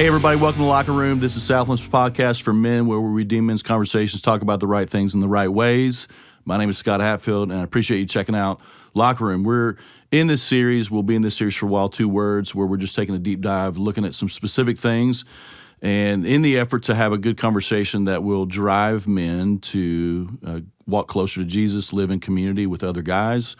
Hey, everybody, welcome to Locker Room. This is Southland's podcast for men, where we redeem men's conversations, talk about the right things in the right ways. My name is Scott Hatfield, and I appreciate you checking out Locker Room. We're in this series. We'll be in this series for a while, 2 words, where we're just taking a deep dive, looking at some specific things, and in the effort to have a good conversation that will drive men to walk closer to Jesus, live in community with other guys,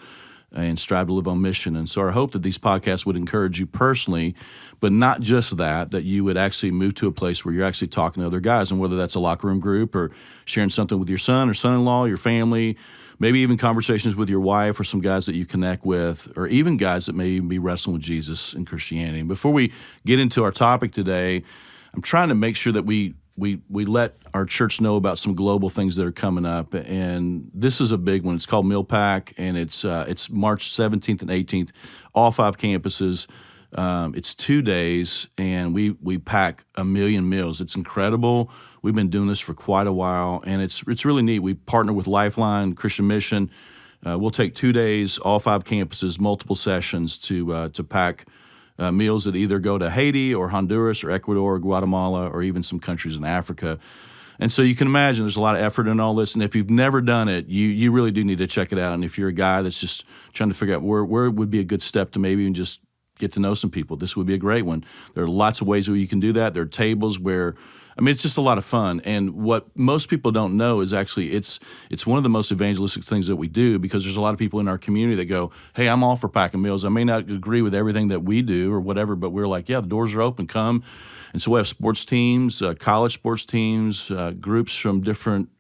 and strive to live on mission. And so our hope that these podcasts would encourage you personally, but not just that you would actually move to a place where you're actually talking to other guys, and whether that's a locker room group or sharing something with your son or son-in-law, your family, maybe even conversations with your wife or some guys that you connect with, or even guys that may even be wrestling with Jesus and Christianity. And before we get into our topic today, I'm trying to make sure that we let our church know about some global things that are coming up, and this is a big one. It's called Meal Pack, and it's March 17th and 18th, all 5 campuses. It's 2 days, and we pack 1 million meals. It's incredible. We've been doing this for quite a while, and it's really neat. We partner with Lifeline Christian Mission. We'll take 2 days, all 5 campuses, multiple sessions to pack meals that either go to Haiti or Hondurus or Ecuador or Guatemala or even some countries in Africa. And so you can imagine there's a lot of effort in all this. And if you've never done it, you really do need to check it out. And if you're a guy that's just trying to figure out where would be a good step to maybe even just get to know some people, this would be a great one. There are lots of ways where you can do that. There are tables where, it's just a lot of fun. And what most people don't know is actually it's one of the most evangelistic things that we do, because there's a lot of people in our community that go, hey, I'm all for packing meals. I may not agree with everything that we do or whatever, but we're like, yeah, the doors are open, come. And so we have sports teams, college sports teams, groups from different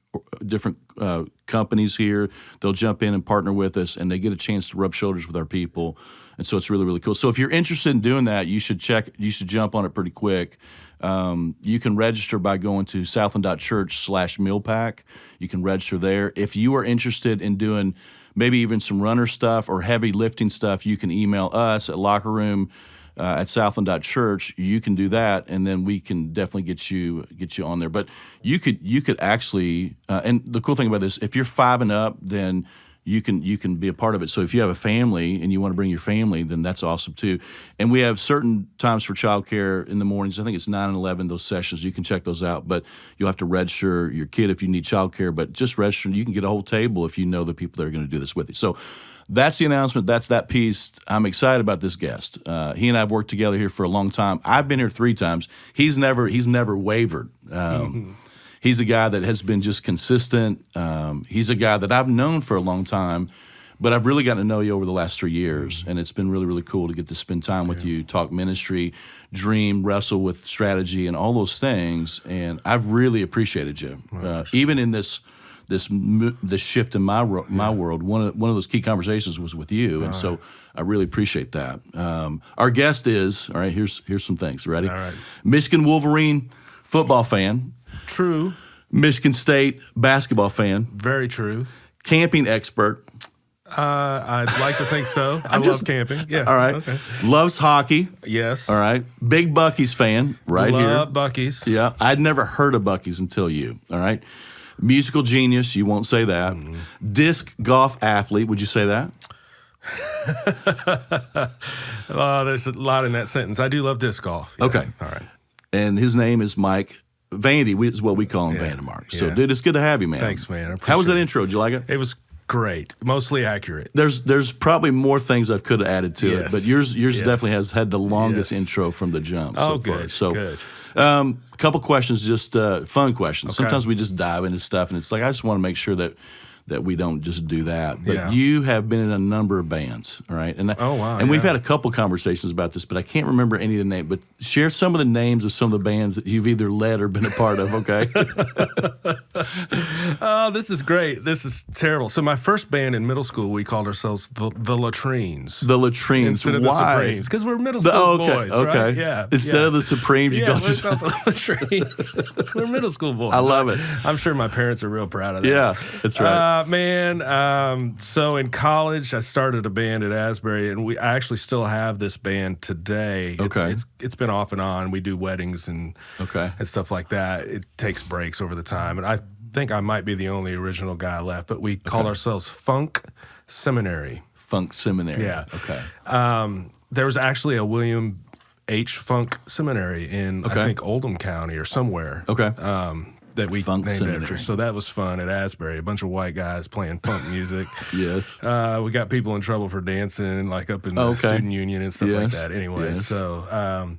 companies here. They'll jump in and partner with us, and they get a chance to rub shoulders with our people. And so it's really, really cool. So if you're interested in doing that, you should jump on it pretty quick. You can register by going to southland.church/mealpack. You can register there. If you are interested in doing maybe even some runner stuff or heavy lifting stuff, you can email us at lockerroom at southland.church. You can do that, and then we can definitely get you on there. But you could actually, and the cool thing about this, if you're 5 and up, then you can be a part of it. So if you have a family and you want to bring your family, then that's awesome too. And we have certain times for childcare in the mornings. I think it's 9 and 11, those sessions. You can check those out, but you'll have to register your kid if you need childcare, but just register. You can get a whole table if you know the people that are going to do this with you. So that's the announcement. That's that piece. I'm excited about this guest. He and I have worked together here for a long time. I've been here 3 times. He's never wavered. He's a guy that has been just consistent. He's a guy that I've known for a long time, but I've really gotten to know you over the last 3 years, and it's been really, really cool to get to spend time with you, talk ministry, dream, wrestle with strategy, and all those things. And I've really appreciated you, even in this shift in my world. One of those key conversations was with you, and so I really appreciate that. Our guest is, all right, here's some things. Ready? All right. Michigan Wolverine football fan. True. Michigan State basketball fan. Very true. Camping expert. I'd like to think so. I love camping. Yeah. All right. Okay. Loves hockey. Yes. All right. Big Buc-ee's fan here. Love Buc-ee's. Yeah. I'd never heard of Buc-ee's until you. All right. Musical genius. You won't say that. Disc golf athlete. Would you say that? There's a lot in that sentence. I do love disc golf. Yes. Okay. All right. And his name is Mike Vandy, is what we call him, Vandemark. So, dude, it's good to have you, man. Thanks, man. How was that intro? Did you like it? It was great. Mostly accurate. There's probably more things I could have added to it, but yours definitely has had the longest intro from the jump so far. Good. So, good. A couple questions, just fun questions. Okay. Sometimes we just dive into stuff, and it's like I just want to make sure that we don't just do that. But you have been in a number of bands, all right? And and we've had a couple conversations about this, but I can't remember any of the names. But share some of the names of some of the bands that you've either led or been a part of, okay? Oh, this is great. This is terrible. So my first band in middle school, we called ourselves the Latrines. The Latrines. Instead of Why? the Supremes. Because we're middle school boys, right? Yeah. Instead of the Supremes, you called yourself the Latrines. We're middle school boys. I love it. I'm sure my parents are real proud of that. Yeah, that's right. So in college, I started a band at Asbury, and I actually still have this band today. It's been off and on. We do weddings and stuff like that. It takes breaks over the time, and I think I might be the only original guy left. But we call ourselves Funk Seminary. Funk Seminary. Yeah. Okay. There was actually a William H Funk Seminary in I think Oldham County or somewhere. That we named after. So that was fun at Asbury. A bunch of white guys playing funk music. Yes. We got people in trouble for dancing, like up in the student union and stuff like that. Anyway, so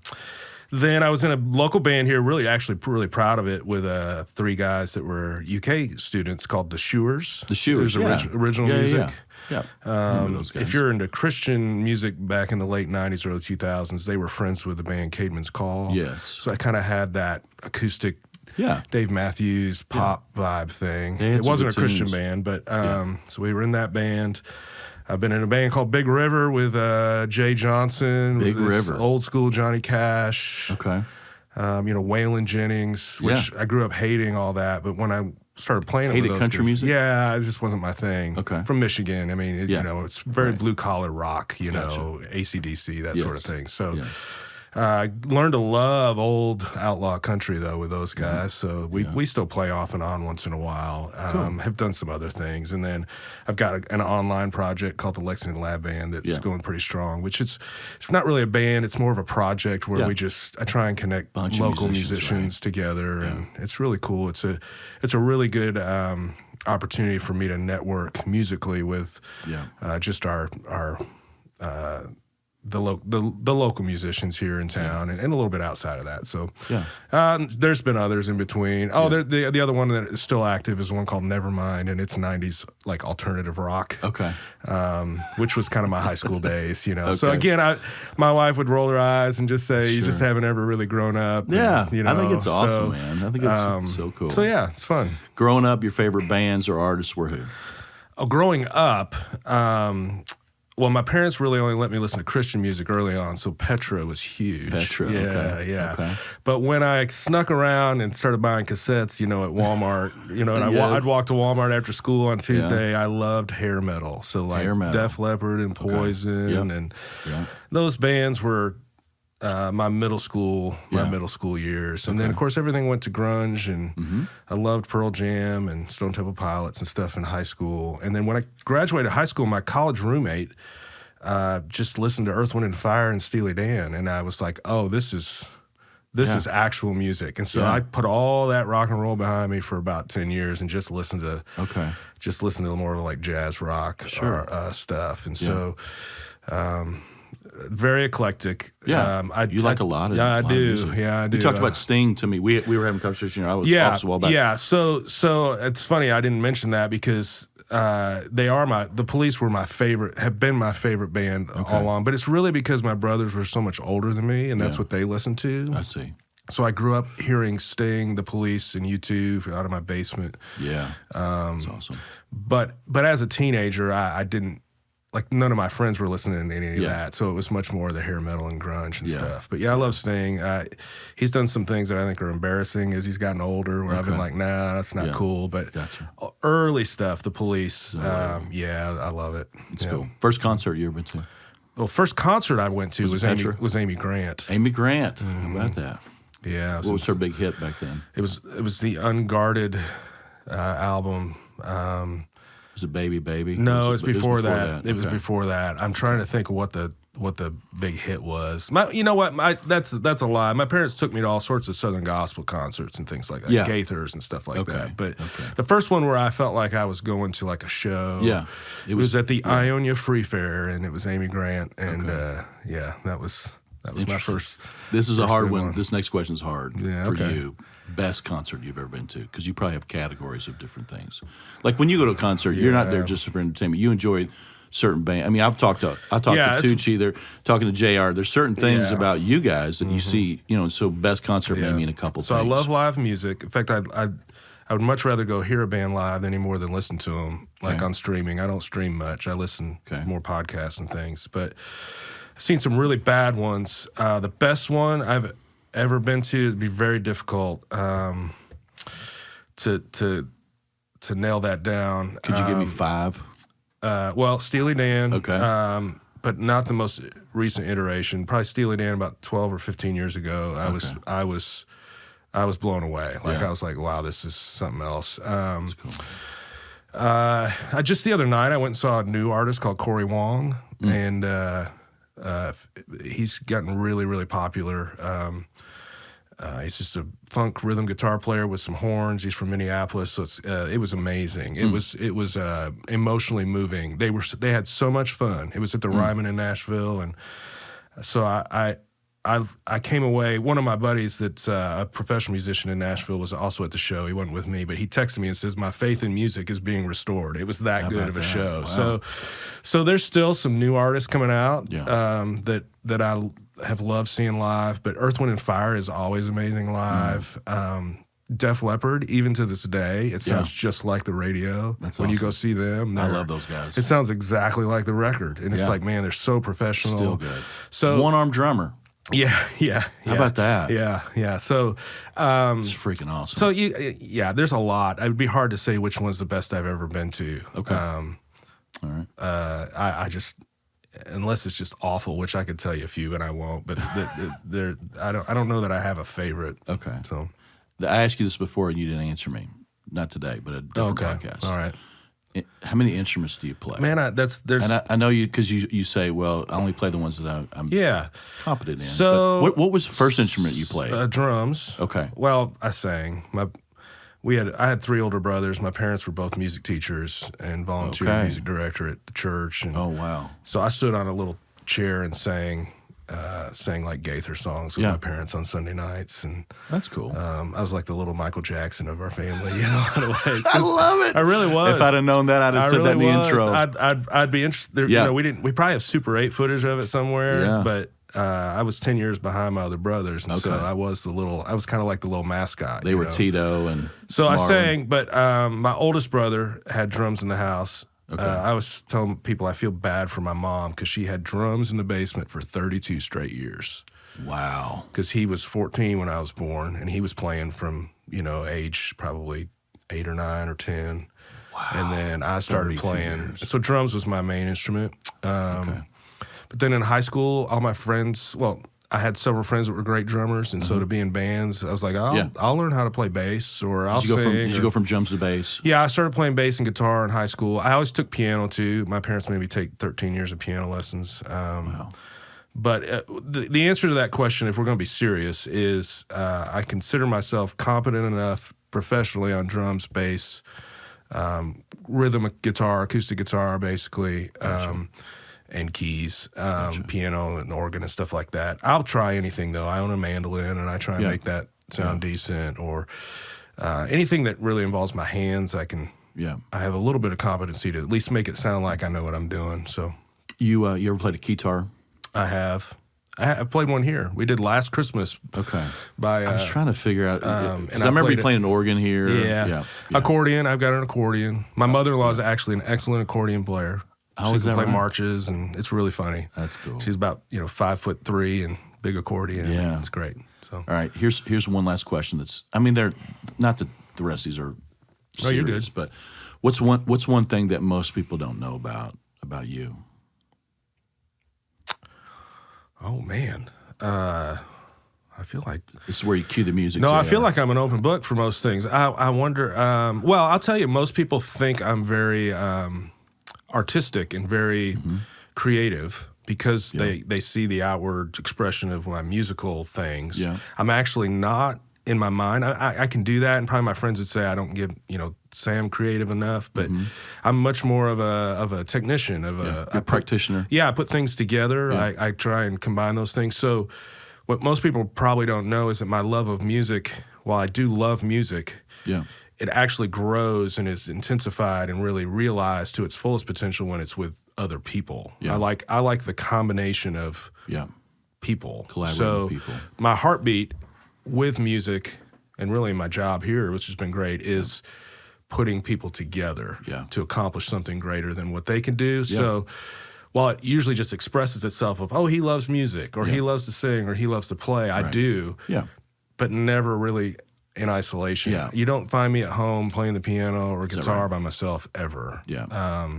then I was in a local band here, really proud of it, with 3 guys that were UK students called the Shewers. The Shewers, original music. Yeah. If you're into Christian music back in the late 90s, early 2000s, they were friends with the band Caedmon's Call. Yes. So I kind of had that acoustic Dave Matthews pop vibe thing. It wasn't a Christian band, but so we were in that band. I've been in a band called Big River with Jay Johnson. Big River. Old school Johnny Cash. Okay. Waylon Jennings, which I grew up hating all that, but when I started playing with those country music? Yeah, it just wasn't my thing. Okay. From Michigan. I mean, it's very blue-collar rock, know, AC/DC, that sort of thing. So I learned to love old outlaw country, though, with those guys. So we still play off and on once in a while. Have done some other things. And then I've got an online project called the Lexington Lab Band that's going pretty strong, which it's not really a band. It's more of a project where I try and connect local musicians together. And it's really cool. It's a really good opportunity for me to network musically with just our the local musicians here in town and a little bit outside of that. So there's been others in between. The other one that is still active is one called Nevermind, and it's 90s like alternative rock. Which was kind of my high school days, So again, my wife would roll her eyes and just say, you just haven't ever really grown up. I think it's awesome, man. I think it's so cool. So it's fun. Growing up, your favorite bands or artists were who? Growing up, well, my parents really only let me listen to Christian music early on, so Petra was huge. Petra, okay. But when I snuck around and started buying cassettes, at Walmart, and I'd walk to Walmart after school on Tuesday, I loved hair metal. So like Def Leppard and Poison and those bands were my middle school years. And then, of course, everything went to grunge, and I loved Pearl Jam and Stone Temple Pilots and stuff in high school. And then when I graduated high school, my college roommate just listened to Earth, Wind, and Fire and Steely Dan, and I was like, oh, this is actual music. And so I put all that rock and roll behind me for about 10 years and just listened to more of like jazz rock stuff. And so very eclectic. You like a lot of I do. Music. Yeah, I do. You talked about Sting to me. We were having a conversation. I was office a while back. Yeah. So it's funny I didn't mention that because the Police were my favorite, have been my favorite band all along. But it's really because my brothers were so much older than me, and that's what they listened to. I see. So I grew up hearing Sting, the Police, and U2 out of my basement. Yeah, that's awesome. But as a teenager, I didn't. Like, none of my friends were listening to any of that, so it was much more the hair metal and grunge and stuff. But I love Sting. He's done some things that I think are embarrassing as he's gotten older, where I've been like, nah, that's not cool. But early stuff, the Police, I love it. It's cool. First concert you ever been to? Well, first concert I went to was Amy Grant. Amy Grant, how about that? Yeah. What was her big hit back then? It was the Unguarded album. Was it Baby Baby? No, it was before that. It was before that. I'm trying to think of what the big hit was. You know what? That's a lie. My parents took me to all sorts of Southern gospel concerts and things like that, Gaithers and stuff like that. But the first one where I felt like I was going to like a show, it was at the Ionia Free Fair, and it was Amy Grant, and that was my first. This is a hard one. This next question is hard for you. Best concert you've ever been to, because you probably have categories of different things. Like when you go to a concert, you're not there just for entertainment. You enjoy certain band. I mean, I've talked to Tucci. They're talking to JR. There's certain things about you guys that you see. So best concert may mean a couple. So things. I love live music. In fact, I would much rather go hear a band live any more than listen to them on streaming. I don't stream much. I listen more podcasts and things. But I've seen some really bad ones. The best one I've ever been to, it'd be very difficult to nail that down. Could you give me 5? Well, Steely Dan, but not the most recent iteration. Probably Steely Dan about 12 or 15 years ago. I was blown away. I was like, wow, this is something else. That's cool. Just the other night I went and saw a new artist called Corey Wong, and He's gotten really, really popular. He's just a funk rhythm guitar player with some horns. He's from Minneapolis, so it was amazing. It was emotionally moving. They had so much fun. It was at the Ryman in Nashville, and so I came away. One of my buddies that's a professional musician in Nashville was also at the show. He wasn't with me, but he texted me and says, "My faith in music is being restored." It was that good of a show. Wow. So there's still some new artists coming out that I have loved seeing live, but Earth, Wind & Fire is always amazing live. Def Leppard, even to this day, it sounds just like the radio. That's when awesome. You go see them. I love those guys. It sounds exactly like the record, and it's like, man, they're so professional. Still good. So one-arm drummer. Yeah. How about that? Yeah. So it's freaking awesome. So there's a lot. It would be hard to say which one's the best I've ever been to. Okay. All right. I just, unless it's just awful, which I could tell you a few, and I won't. But I don't know that I have a favorite. Okay. So I asked you this before, and you didn't answer me. Not today, but a different podcast. All right. How many instruments do you play? Man, there's. And I know you because you say, well, I only play the ones that I'm competent in. So but what was the first instrument you played? Drums. Okay. Well, I sang. I had 3 older brothers. My parents were both music teachers and volunteer music director at the church. And oh wow! So I stood on a little chair and sang like Gaither songs with my parents on Sunday nights, and that's cool. I was like the little Michael Jackson of our family, in a lot of ways. I love it. I really was. If I'd have known that, I'd have said that in the intro. I'd be interested. Yeah. We probably have Super 8 footage of it somewhere, but I was 10 years behind my other brothers, and so I was kind of like the little mascot. They were Tito and so Marvin. I sang, but my oldest brother had drums in the house. Okay. I was telling people I feel bad for my mom because she had drums in the basement for 32 straight years. Wow. Because he was 14 when I was born, and he was playing from, age probably 8 or 9 or 10. Wow. And then I started playing. Years. So drums was my main instrument. But then in high school, all my friends, I had several friends that were great drummers, and so to be in bands, I was like, I'll learn how to play bass, or I'll sing. Did you go from drums to bass? Yeah, I started playing bass and guitar in high school. I always took piano, too. My parents made me take 13 years of piano lessons. Wow. But the answer to that question, if we're going to be serious, is I consider myself competent enough professionally on drums, bass, rhythm guitar, acoustic guitar, basically. Gotcha. And keys, piano and organ and stuff like that. I'll try anything, though. I own a mandolin, and I try and make that sound decent, or anything that really involves my hands. I have a little bit of competency to at least make it sound like I know what I'm doing. So, you ever played a guitar? I have. I played one here. We did last Christmas. Okay. I was trying to figure out, because I remember you playing an organ here. Yeah. Accordion. I've got an accordion. My mother-in-law is actually an excellent accordion player. She can play marches, and it's really funny. That's cool. She's about 5'3" and big accordion. Yeah, it's great. So, all right, here's one last question. They're not that the rest of these are serious, you're good. But what's one thing that most people don't know about you? Oh man, I feel like this is where you cue the music. No, I feel like I'm an open book for most things. I wonder. Well, I'll tell you, most people think I'm very artistic and very creative because they see the outward expression of my musical things. Yeah. I'm actually not in my mind. I can do that, and probably my friends would say I don't say I'm creative enough, but I'm much more of a technician, a practitioner. Yeah, I put things together. Yeah. I try and combine those things. So what most people probably don't know is that my love of music, while I do love music, it actually grows and is intensified and really realized to its fullest potential when it's with other people. Yeah. I like the combination of people. Collaborating with people. My heartbeat with music, and really my job here, which has been great, is putting people together to accomplish something greater than what they can do. Yeah. So while it usually just expresses itself of, he loves music, or he loves to sing, or he loves to play, I do, but never really in isolation. Yeah. You don't find me at home playing the piano or guitar by myself ever. Yeah.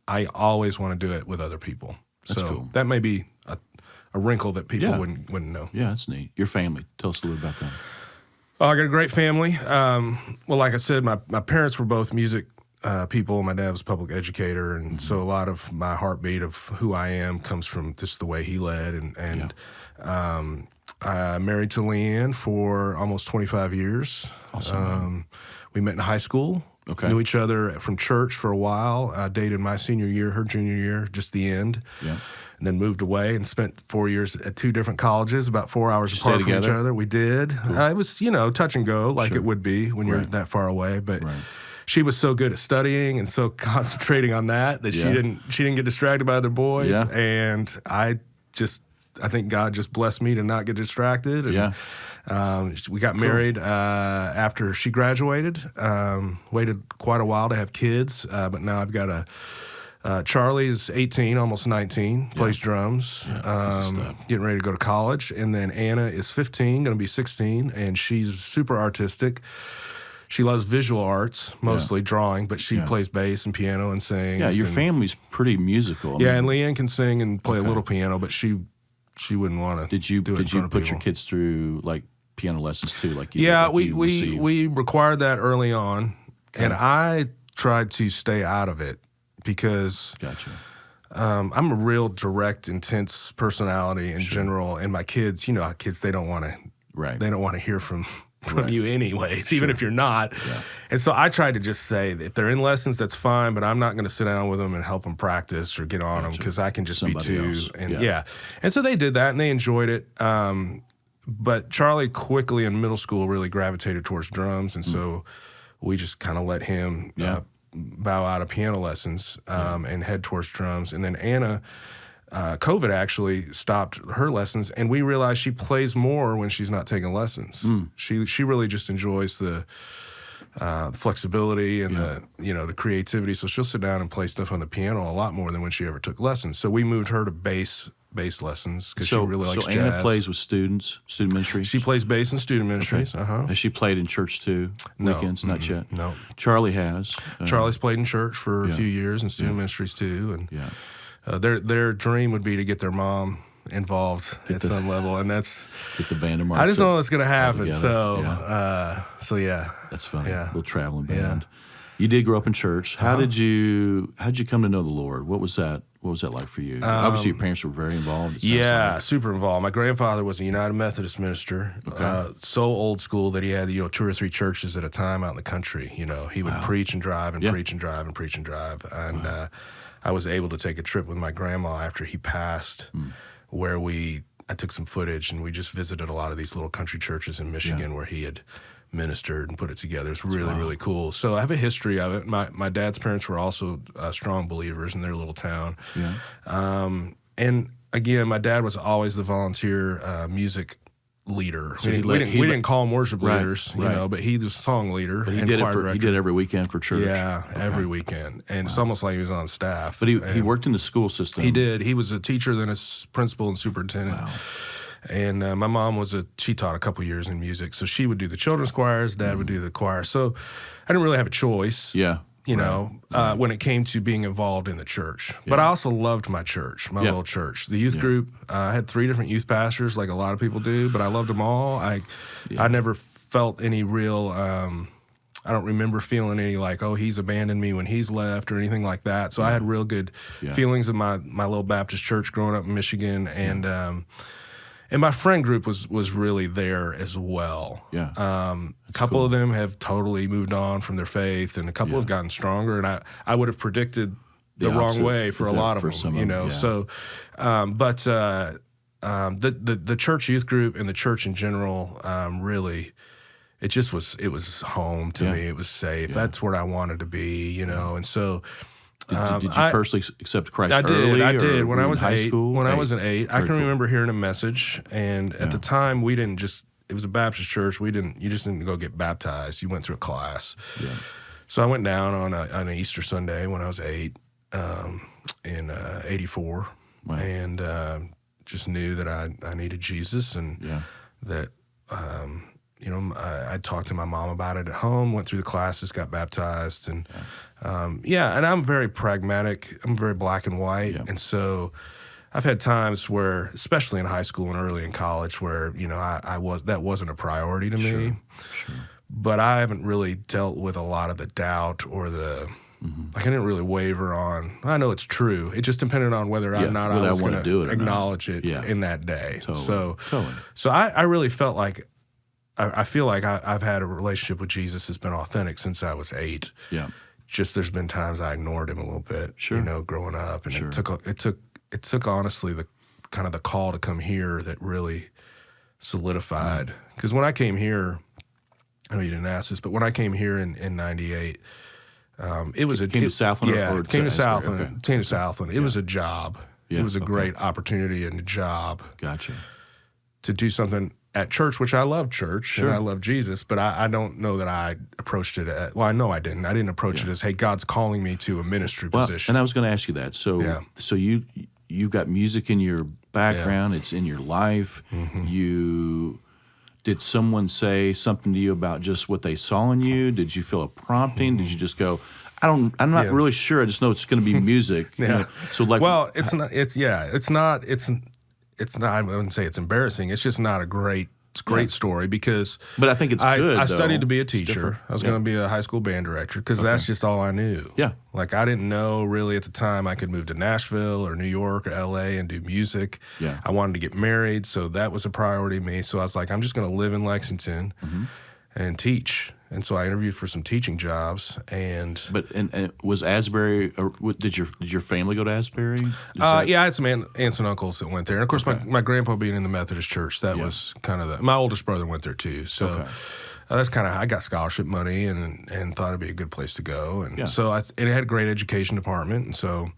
I always want to do it with other people. That's cool. That may be a wrinkle that people wouldn't know. Yeah, that's neat. Your family. Tell us a little about that. I got a great family. Well, like I said, my parents were both music people. My dad was a public educator, and so a lot of my heartbeat of who I am comes from just the way he led. And I married to Leanne for almost 25 years. Awesome. We met in high school. Okay. Knew each other from church for a while. I dated my senior year, her junior year, just the end. Yeah. And then moved away and spent 4 years at 2 different colleges, about 4 hours apart from each other. We did. Cool. It was, touch and go, like it would be when you're that far away. But she was so good at studying and so concentrating on that she didn't get distracted by other boys. Yeah. And I think God just blessed me to not get distracted. And, we got married after she graduated. Waited quite a while to have kids, but now I've got Charlie is 18, almost 19, plays drums, getting ready to go to college. And then Anna is 15, going to be 16, and she's super artistic. She loves visual arts, mostly drawing, but she plays bass and piano and sings. Yeah, your family's pretty musical. And Leanne can sing and play a little piano, but she wouldn't want to. Did you put your kids through like piano lessons too? Like we required that early on, and I tried to stay out of it. Because I'm a real direct, intense personality in general, and my kids, how kids, they don't want to hear from you anyways, even if you're not. Yeah. And so I tried to just say, if they're in lessons, that's fine, but I'm not going to sit down with them and help them practice or get on them because I can just be too. Else. And and so they did that and they enjoyed it. But Charlie quickly in middle school really gravitated towards drums, and so we just kind of let him. Bow out of piano lessons and head towards drums. And then Anna, COVID actually stopped her lessons, and we realized she plays more when she's not taking lessons. She really just enjoys the flexibility and the creativity. So she'll sit down and play stuff on the piano a lot more than when she ever took lessons. So we moved her to bass lessons because she really likes jazz. So Anna plays with student ministry? She plays bass in student ministries. Okay. Has she played in church too? Weekends? Not yet? No. Charlie has. Charlie's played in church for a few years in student ministries too. And their dream would be to get their mom involved at some level, and that's get the Vandemark. I just don't know what's going to happen. So that's funny. Yeah. Little traveling band. You did grow up in church. How did you come to know the Lord? What was that? What was that like for you? Obviously, your parents were very involved. Super involved. My grandfather was a United Methodist minister. So old school that he had 2 or 3 churches at a time out in the country. He would preach and drive and preach and drive and preach and drive. And I was able to take a trip with my grandma after he passed, where I took some footage and we just visited a lot of these little country churches in Michigan where he had ministered and put it together. It's really, really cool. So I have a history of it. My dad's parents were also strong believers in their little town. And again, my dad was always the volunteer music leader. So we didn't call them worship leaders, but he was song leader. But he did every weekend for church. Every weekend. And it's almost like he was on staff. But he worked in the school system. He did. He was a teacher, then a principal and superintendent. Wow. And my mom she taught a couple years in music, so she would do the children's choirs, Dad would do the choir. So I didn't really have a choice, when it came to being involved in the church. But I also loved my church, my little church. The youth group, I had 3 different youth pastors like a lot of people do, but I loved them all. I never felt any real, I don't remember feeling any like, oh, he's abandoned me when he's left or anything like that. So I had real good feelings of my little Baptist church growing up in Michigan. And my friend group was really there as well. A couple of them have totally moved on from their faith, and a couple have gotten stronger. And I would have predicted the wrong way for a lot of them, So, the church youth group and the church in general, really, it was home to me. It was safe. That's where I wanted to be, and so. Did you personally accept Christ early? I did. When I was high 8. School? When I was 8, I can remember hearing a message, and at the time we didn't just. It was a Baptist church. You just didn't go get baptized. You went through a class. So I went down on an Easter Sunday when I was 8, in '84, and just knew that I needed Jesus, and that. I talked to my mom about it at home, went through the classes, got baptized, and and I'm very pragmatic. I'm very black and white, and so I've had times where, especially in high school and early in college, where that wasn't a priority to me. But I haven't really dealt with a lot of the doubt or the like I didn't really waver on. I know it's true. It just depended on whether or not I was going to acknowledge it in that day. So I really felt like I feel like I've had a relationship with Jesus that's been authentic since I was 8. Yeah. Just there's been times I ignored him a little bit, growing up, and it took honestly the kind of the call to come here that really solidified. Because when I came here, I know you didn't ask this, but when I came here in '98, it was came to Southland. Came to Southland. Okay. Came to Southland. It was a job. Yeah. It was a great opportunity and a job. Gotcha. To do something at church, which I love church and I love Jesus, but I don't know that I approached it I know I didn't. I didn't approach it as, hey, God's calling me to a ministry position. And I was going to ask you that. So you've got music in your background. It's in your life. Mm-hmm. Did someone say something to you about just what they saw in you? Did you feel a prompting? Did you just go, I'm not really sure. I just know it's going to be music. You know? So like, well, it's not. I wouldn't say it's embarrassing. It's just not a great story because. But I think it's good. I studied to be a teacher. I was going to be a high school band director because that's just all I knew. Yeah. Like I didn't know really at the time I could move to Nashville or New York or LA and do music. Yeah. I wanted to get married, so that was a priority to me. So I was like, I'm just going to live in Lexington and teach. And so I interviewed for some teaching jobs, and was Asbury? Or did your family go to Asbury? Yeah, I had some aunts and uncles that went there, and of course my grandpa being in the Methodist Church, that was kind of my oldest brother went there too. So that's kind of I got scholarship money and thought it'd be a good place to go, and so it had a great education department, and so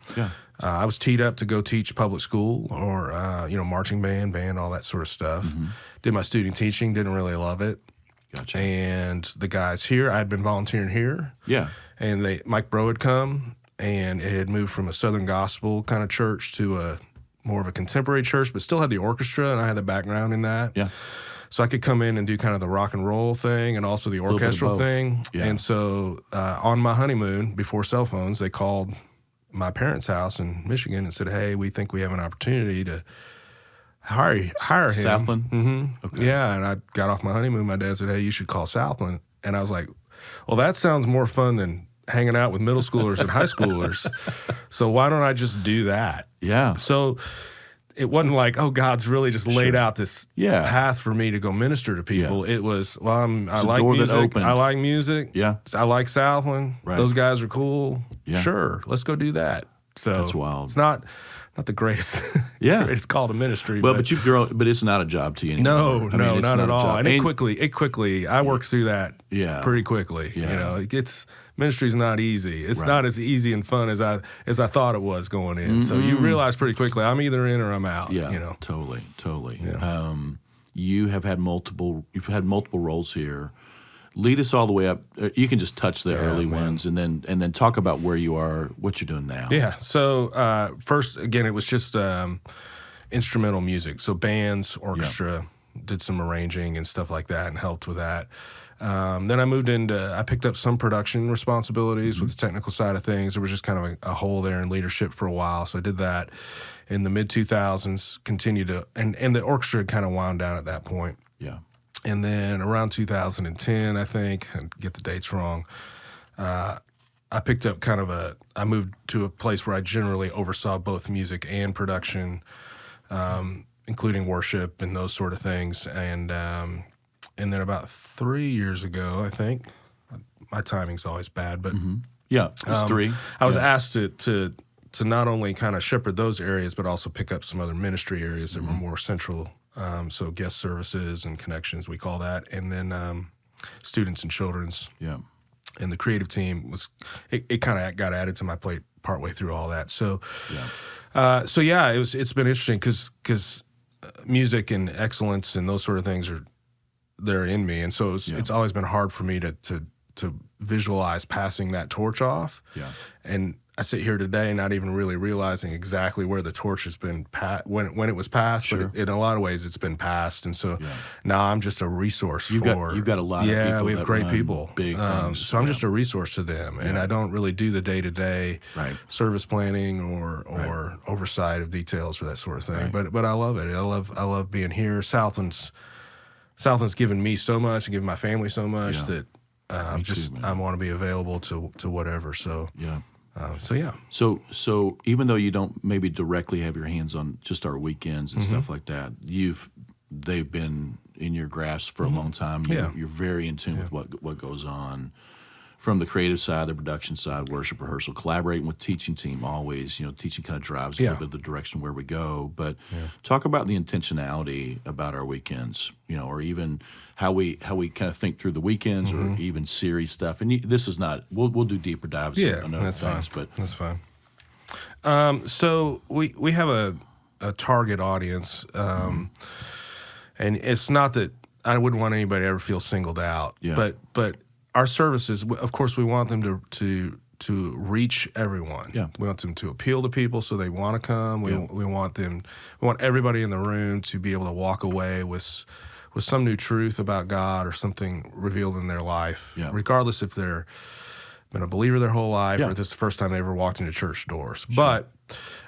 I was teed up to go teach public school or marching band, all that sort of stuff. Mm-hmm. Did my student teaching, didn't really love it. Gotcha. And the guys here, I had been volunteering here. Yeah. And Mike Bro had come, and it had moved from a Southern gospel kind of church to a more of a contemporary church, but still had the orchestra, and I had the background in that. Yeah. So I could come in and do kind of the rock and roll thing and also the orchestral thing. Yeah. And so on my honeymoon, before cell phones, they called my parents' house in Michigan and said, hey, we think we have an opportunity to hire him. Southland? Mm-hmm. Okay. Yeah, and I got off my honeymoon. My dad said, hey, you should call Southland. And I was like, well, that sounds more fun than hanging out with middle schoolers and high schoolers. So why don't I just do that? Yeah. So it wasn't like, oh, God's really just laid out this path for me to go minister to people. Yeah. It was, well, I like music. I like music. Yeah. I like Southland. Right. Those guys are cool. Yeah. Sure, let's go do that. So that's wild. It's not the greatest, greatest call to ministry. Well, but you've grown, but it's not a job to you anymore. No, not at all. And it quickly, I worked through that pretty quickly. Yeah. Ministry's not easy. It's not as easy and fun as I thought it was going in. Mm-hmm. So you realize pretty quickly, I'm either in or I'm out. Yeah, totally. Yeah. You've had multiple roles here. Lead us all the way up. You can just touch the early ones, and then talk about where you are, what you're doing now. Yeah. So first, again, it was just instrumental music. So bands, orchestra, did some arranging and stuff like that, and helped with that. Then I picked up some production responsibilities with the technical side of things. There was just kind of a hole there in leadership for a while, so I did that. In the mid 2000s, continued to, and the orchestra had kind of wound down at that point. Yeah. And then around 2010, I think, I get the dates wrong, I picked up I moved to a place where I generally oversaw both music and production, including worship and those sort of things. And then about 3 years ago, I think, my timing's always bad, but it's 3. I was asked to not only kind of shepherd those areas, but also pick up some other ministry areas that were more central. So guest services and connections, we call that. And then students and children's. Yeah. And the creative team it kind of got added to my plate partway through all that. So, it's been interesting because music and excellence and those sort of things they're in me. And so it's always been hard for me to visualize passing that torch off. Yeah. And I sit here today not even really realizing exactly where the torch has been when it was passed, but in a lot of ways it's been passed, and so now I'm just a resource you've got a lot of people. We have great people, big things. So I'm just a resource to them, and I don't really do the day-to-day service planning or oversight of details or that sort of thing. But I love it. I love being here. Southland's given me so much and given my family so much that I want to be available to whatever. So yeah. So even though you don't maybe directly have your hands on just our weekends and stuff like that, they've been in your grasp for a long time. You're very in tune with what goes on from the creative side, the production side, worship rehearsal, collaborating with teaching team always. Teaching kind of drives a little bit of the direction where we go. But talk about the intentionality about our weekends, or even how we kind of think through the weekends, or even series stuff. And this is not we'll do deeper dives on other things, but that's fine. So we have a target audience, and it's not that I wouldn't want anybody to ever feel singled out, but our services, of course, we want them to reach everyone. Yeah. We want them to appeal to people so they want to come. We want everybody in the room to be able to walk away with some new truth about God or something revealed in their life, regardless if they're been a believer their whole life or if this is the first time they ever walked into church doors. Sure. But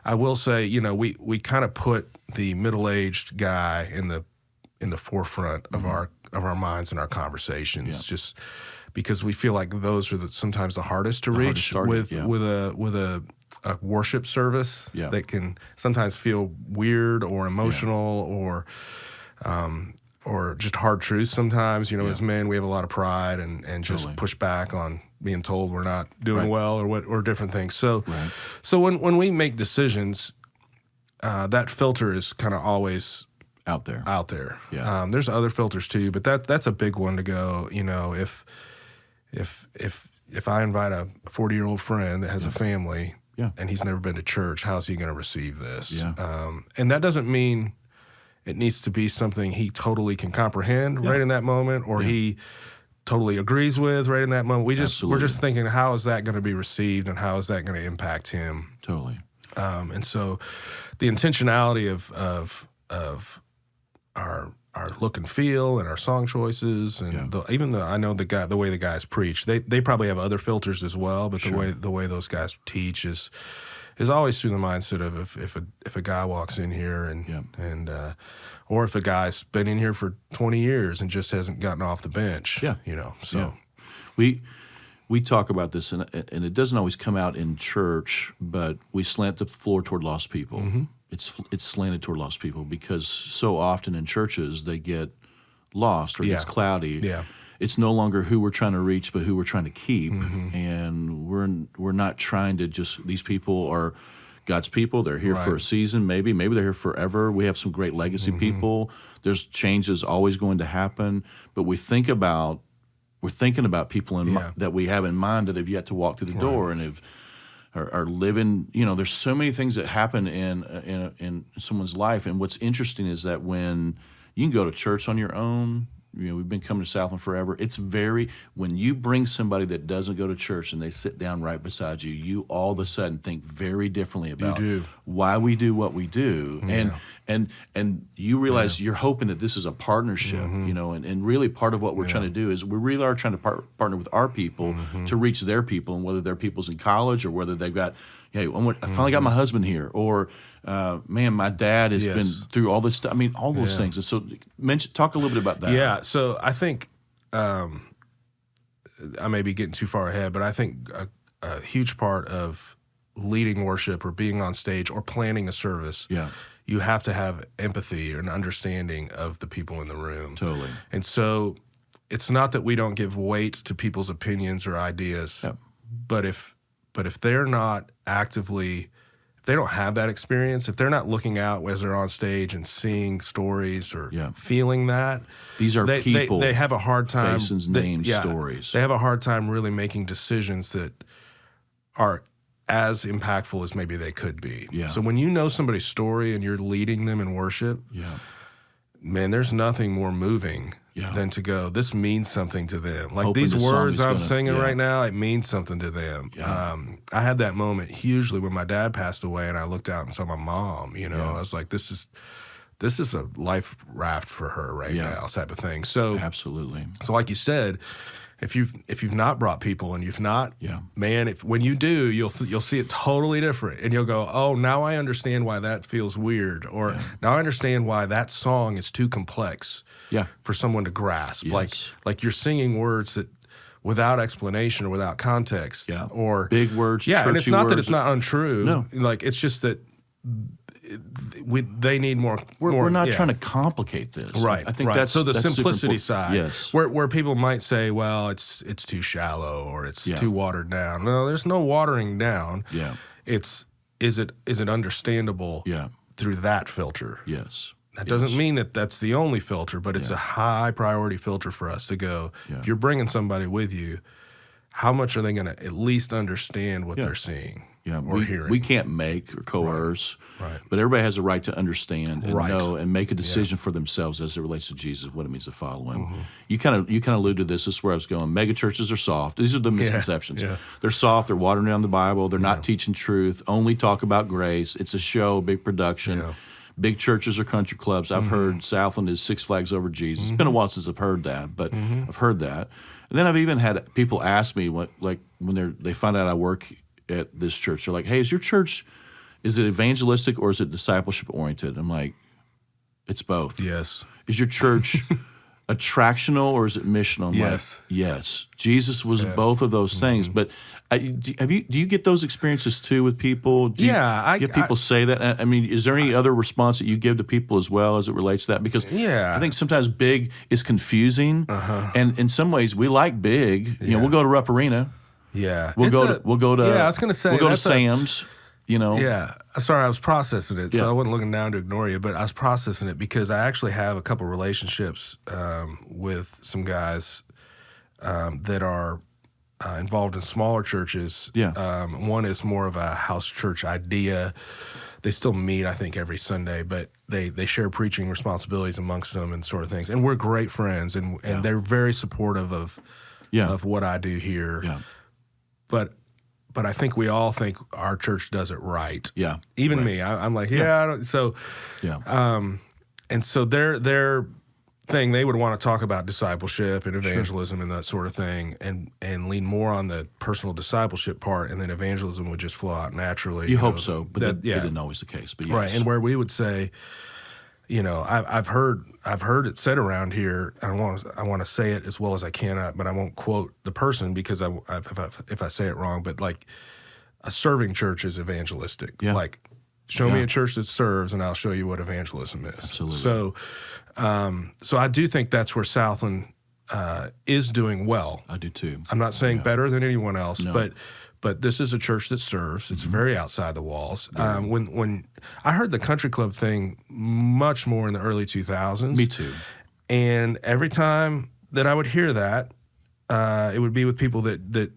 I will say, we kind of put the middle-aged guy in the forefront of our minds and our conversations, just because we feel like those are sometimes the hardest to reach with a worship service that can sometimes feel weird or emotional or just hard truths sometimes. As men, we have a lot of pride and just push back on being told we're not doing well or different things. So when we make decisions, that filter is kind of always out there. Yeah. There's other filters too, but that's a big one to go. If I invite a 40-year-old friend that has a family and he's never been to church, how's he going to receive this? Yeah. And that doesn't mean it needs to be something he totally can comprehend right in that moment, or he totally agrees with right in that moment. We're just thinking, how is that going to be received, and how is that going to impact him? Totally. And so, the intentionality of our look and feel and our song choices, and I know the way the guys preach, they probably have other filters as well, but the way those guys teach is always through the mindset of if a guy walks in here and or if a guy's been in here for 20 years and just hasn't gotten off the bench. So we talk about this, and it doesn't always come out in church, but we slant the floor toward lost people. It's slanted toward lost people because so often in churches they get lost or it gets cloudy. Yeah. It's no longer who we're trying to reach, but who we're trying to keep. And we're not trying to just, these people are God's people. They're here for a season, maybe they're here forever. We have some great legacy people. There's changes always going to happen, but we're thinking about people that we have in mind that have yet to walk through the door and are living. There's so many things that happen in someone's life. And what's interesting is that when you can go to church on your own, we've been coming to Southland forever. When you bring somebody that doesn't go to church and they sit down right beside you, you all of a sudden think very differently about why we do what we do. And you realize you're hoping that this is a partnership, and really part of what we're trying to do is we really are trying to partner with our people to reach their people, and whether their people's in college or whether they've got, I finally got my husband here, or my dad has been through all this stuff. I mean, all those things. And so talk a little bit about that. Yeah, so I think I may be getting too far ahead, but I think a huge part of leading worship or being on stage or planning a service, you have to have empathy or an understanding of the people in the room. Totally. And so it's not that we don't give weight to people's opinions or ideas, but if they're not actively, if they don't have that experience, if they're not looking out as they're on stage and seeing stories or feeling that, these are people. They have a hard time. Faces, names, stories. They have a hard time really making decisions that are as impactful as maybe they could be. Yeah. So when you know somebody's story and you're leading them in worship, man, there's nothing more moving than to go, this means something to them. Like these words I'm singing right now, it means something to them. I had that moment hugely when my dad passed away and I looked out and saw my mom, I was like, this is a life raft for her right now, type of thing. So absolutely. So like you said, if you've not brought people and you've not, man, when you do, you'll see it totally different, and you'll go, oh, now I understand why that feels weird, or now I understand why that song is too complex for someone to grasp. Yes. Like you're singing words that without explanation or without context. Yeah. Or big words. Yeah, and it's not words. that it's not untrue. No. Like, it's just that they need more. We're not trying to complicate this. Right. I think that's so the that's simplicity side. Yes. Where people might say, well, it's too shallow or it's too watered down. No, there's no watering down. Yeah. Is it understandable? Yeah. Through that filter. Yes. That doesn't mean that that's the only filter, but it's a high priority filter for us to go. Yeah. If you're bringing somebody with you, how much are they going to at least understand what they're seeing? Yeah, or hearing? We can't make or coerce, right. But everybody has a right to understand and know and make a decision for themselves as it relates to Jesus, what it means to follow Him. Mm-hmm. You kind of alluded to this. This is where I was going. Mega churches are soft. These are the misconceptions. Yeah. They're soft. They're watering down the Bible. They're not teaching truth. Only talk about grace. It's a show, big production. Yeah. Big churches or country clubs. I've heard Southland is Six Flags over Jesus. It's been a while since I've heard that, but I've heard that. And then I've even had people ask me when they find out I work at this church. They're like, "Hey, is your church, is it evangelistic or is it discipleship oriented?" I'm like, "It's both." Yes. Is your church attractional or is it missional? I'm yes. Like, yes. Jesus was both of those things. But do you get those experiences too with people? Do you get people say that? I mean, is there any other response that you give to people as well as it relates to that? Because I think sometimes big is confusing, and in some ways we like big. You know, we'll go to Rupp Arena. Yeah, we'll go to. Yeah, I was going to say we'll go to Sam's. You know. Yeah. Sorry, I was processing it, so I wasn't looking down to ignore you, but I was processing it because I actually have a couple relationships with some guys that are involved in smaller churches. Yeah. One is more of a house church idea. They still meet, I think, every Sunday, but they share preaching responsibilities amongst them and sort of things. And we're great friends, and they're very supportive of what I do here. Yeah. But I think we all think our church does it right. Yeah. Even me. I'm like, I don't, so. Yeah. And so their thing, they would want to talk about discipleship and evangelism and that sort of thing, and lean more on the personal discipleship part, and then evangelism would just flow out naturally. You hope so, but that isn't always the case. But yes. Right. And where we would say, you know, I've heard it said around here. I want to say it as well as I can, but I won't quote the person because if I say it wrong. But like, a serving church is evangelistic. Yeah. Like, show me a church that serves, and I'll show you what evangelism is. Absolutely. So I do think that's where Southland is doing well. I do too. I'm not saying better than anyone else, but this is a church that serves. It's very outside the walls. Yeah. When I heard the country club thing much more in the early 2000s. Me too. And every time that I would hear that, it would be with people that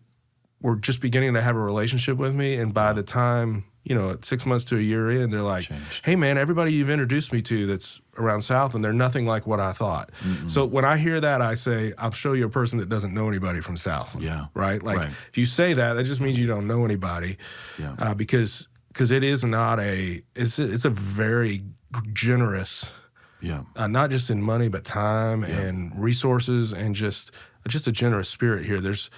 were just beginning to have a relationship with me. And by the time, 6 months to a year in, they're like, "Hey man, everybody you've introduced me to that's around South, and they're nothing like what I thought." Mm-mm. So when I hear that, I say, I'll show you a person that doesn't know anybody from South. Yeah. Right? Like, if you say that just means you don't know anybody. Yeah. Because it is not it's a very generous, not just in money, but time and resources, and just a generous spirit here. There's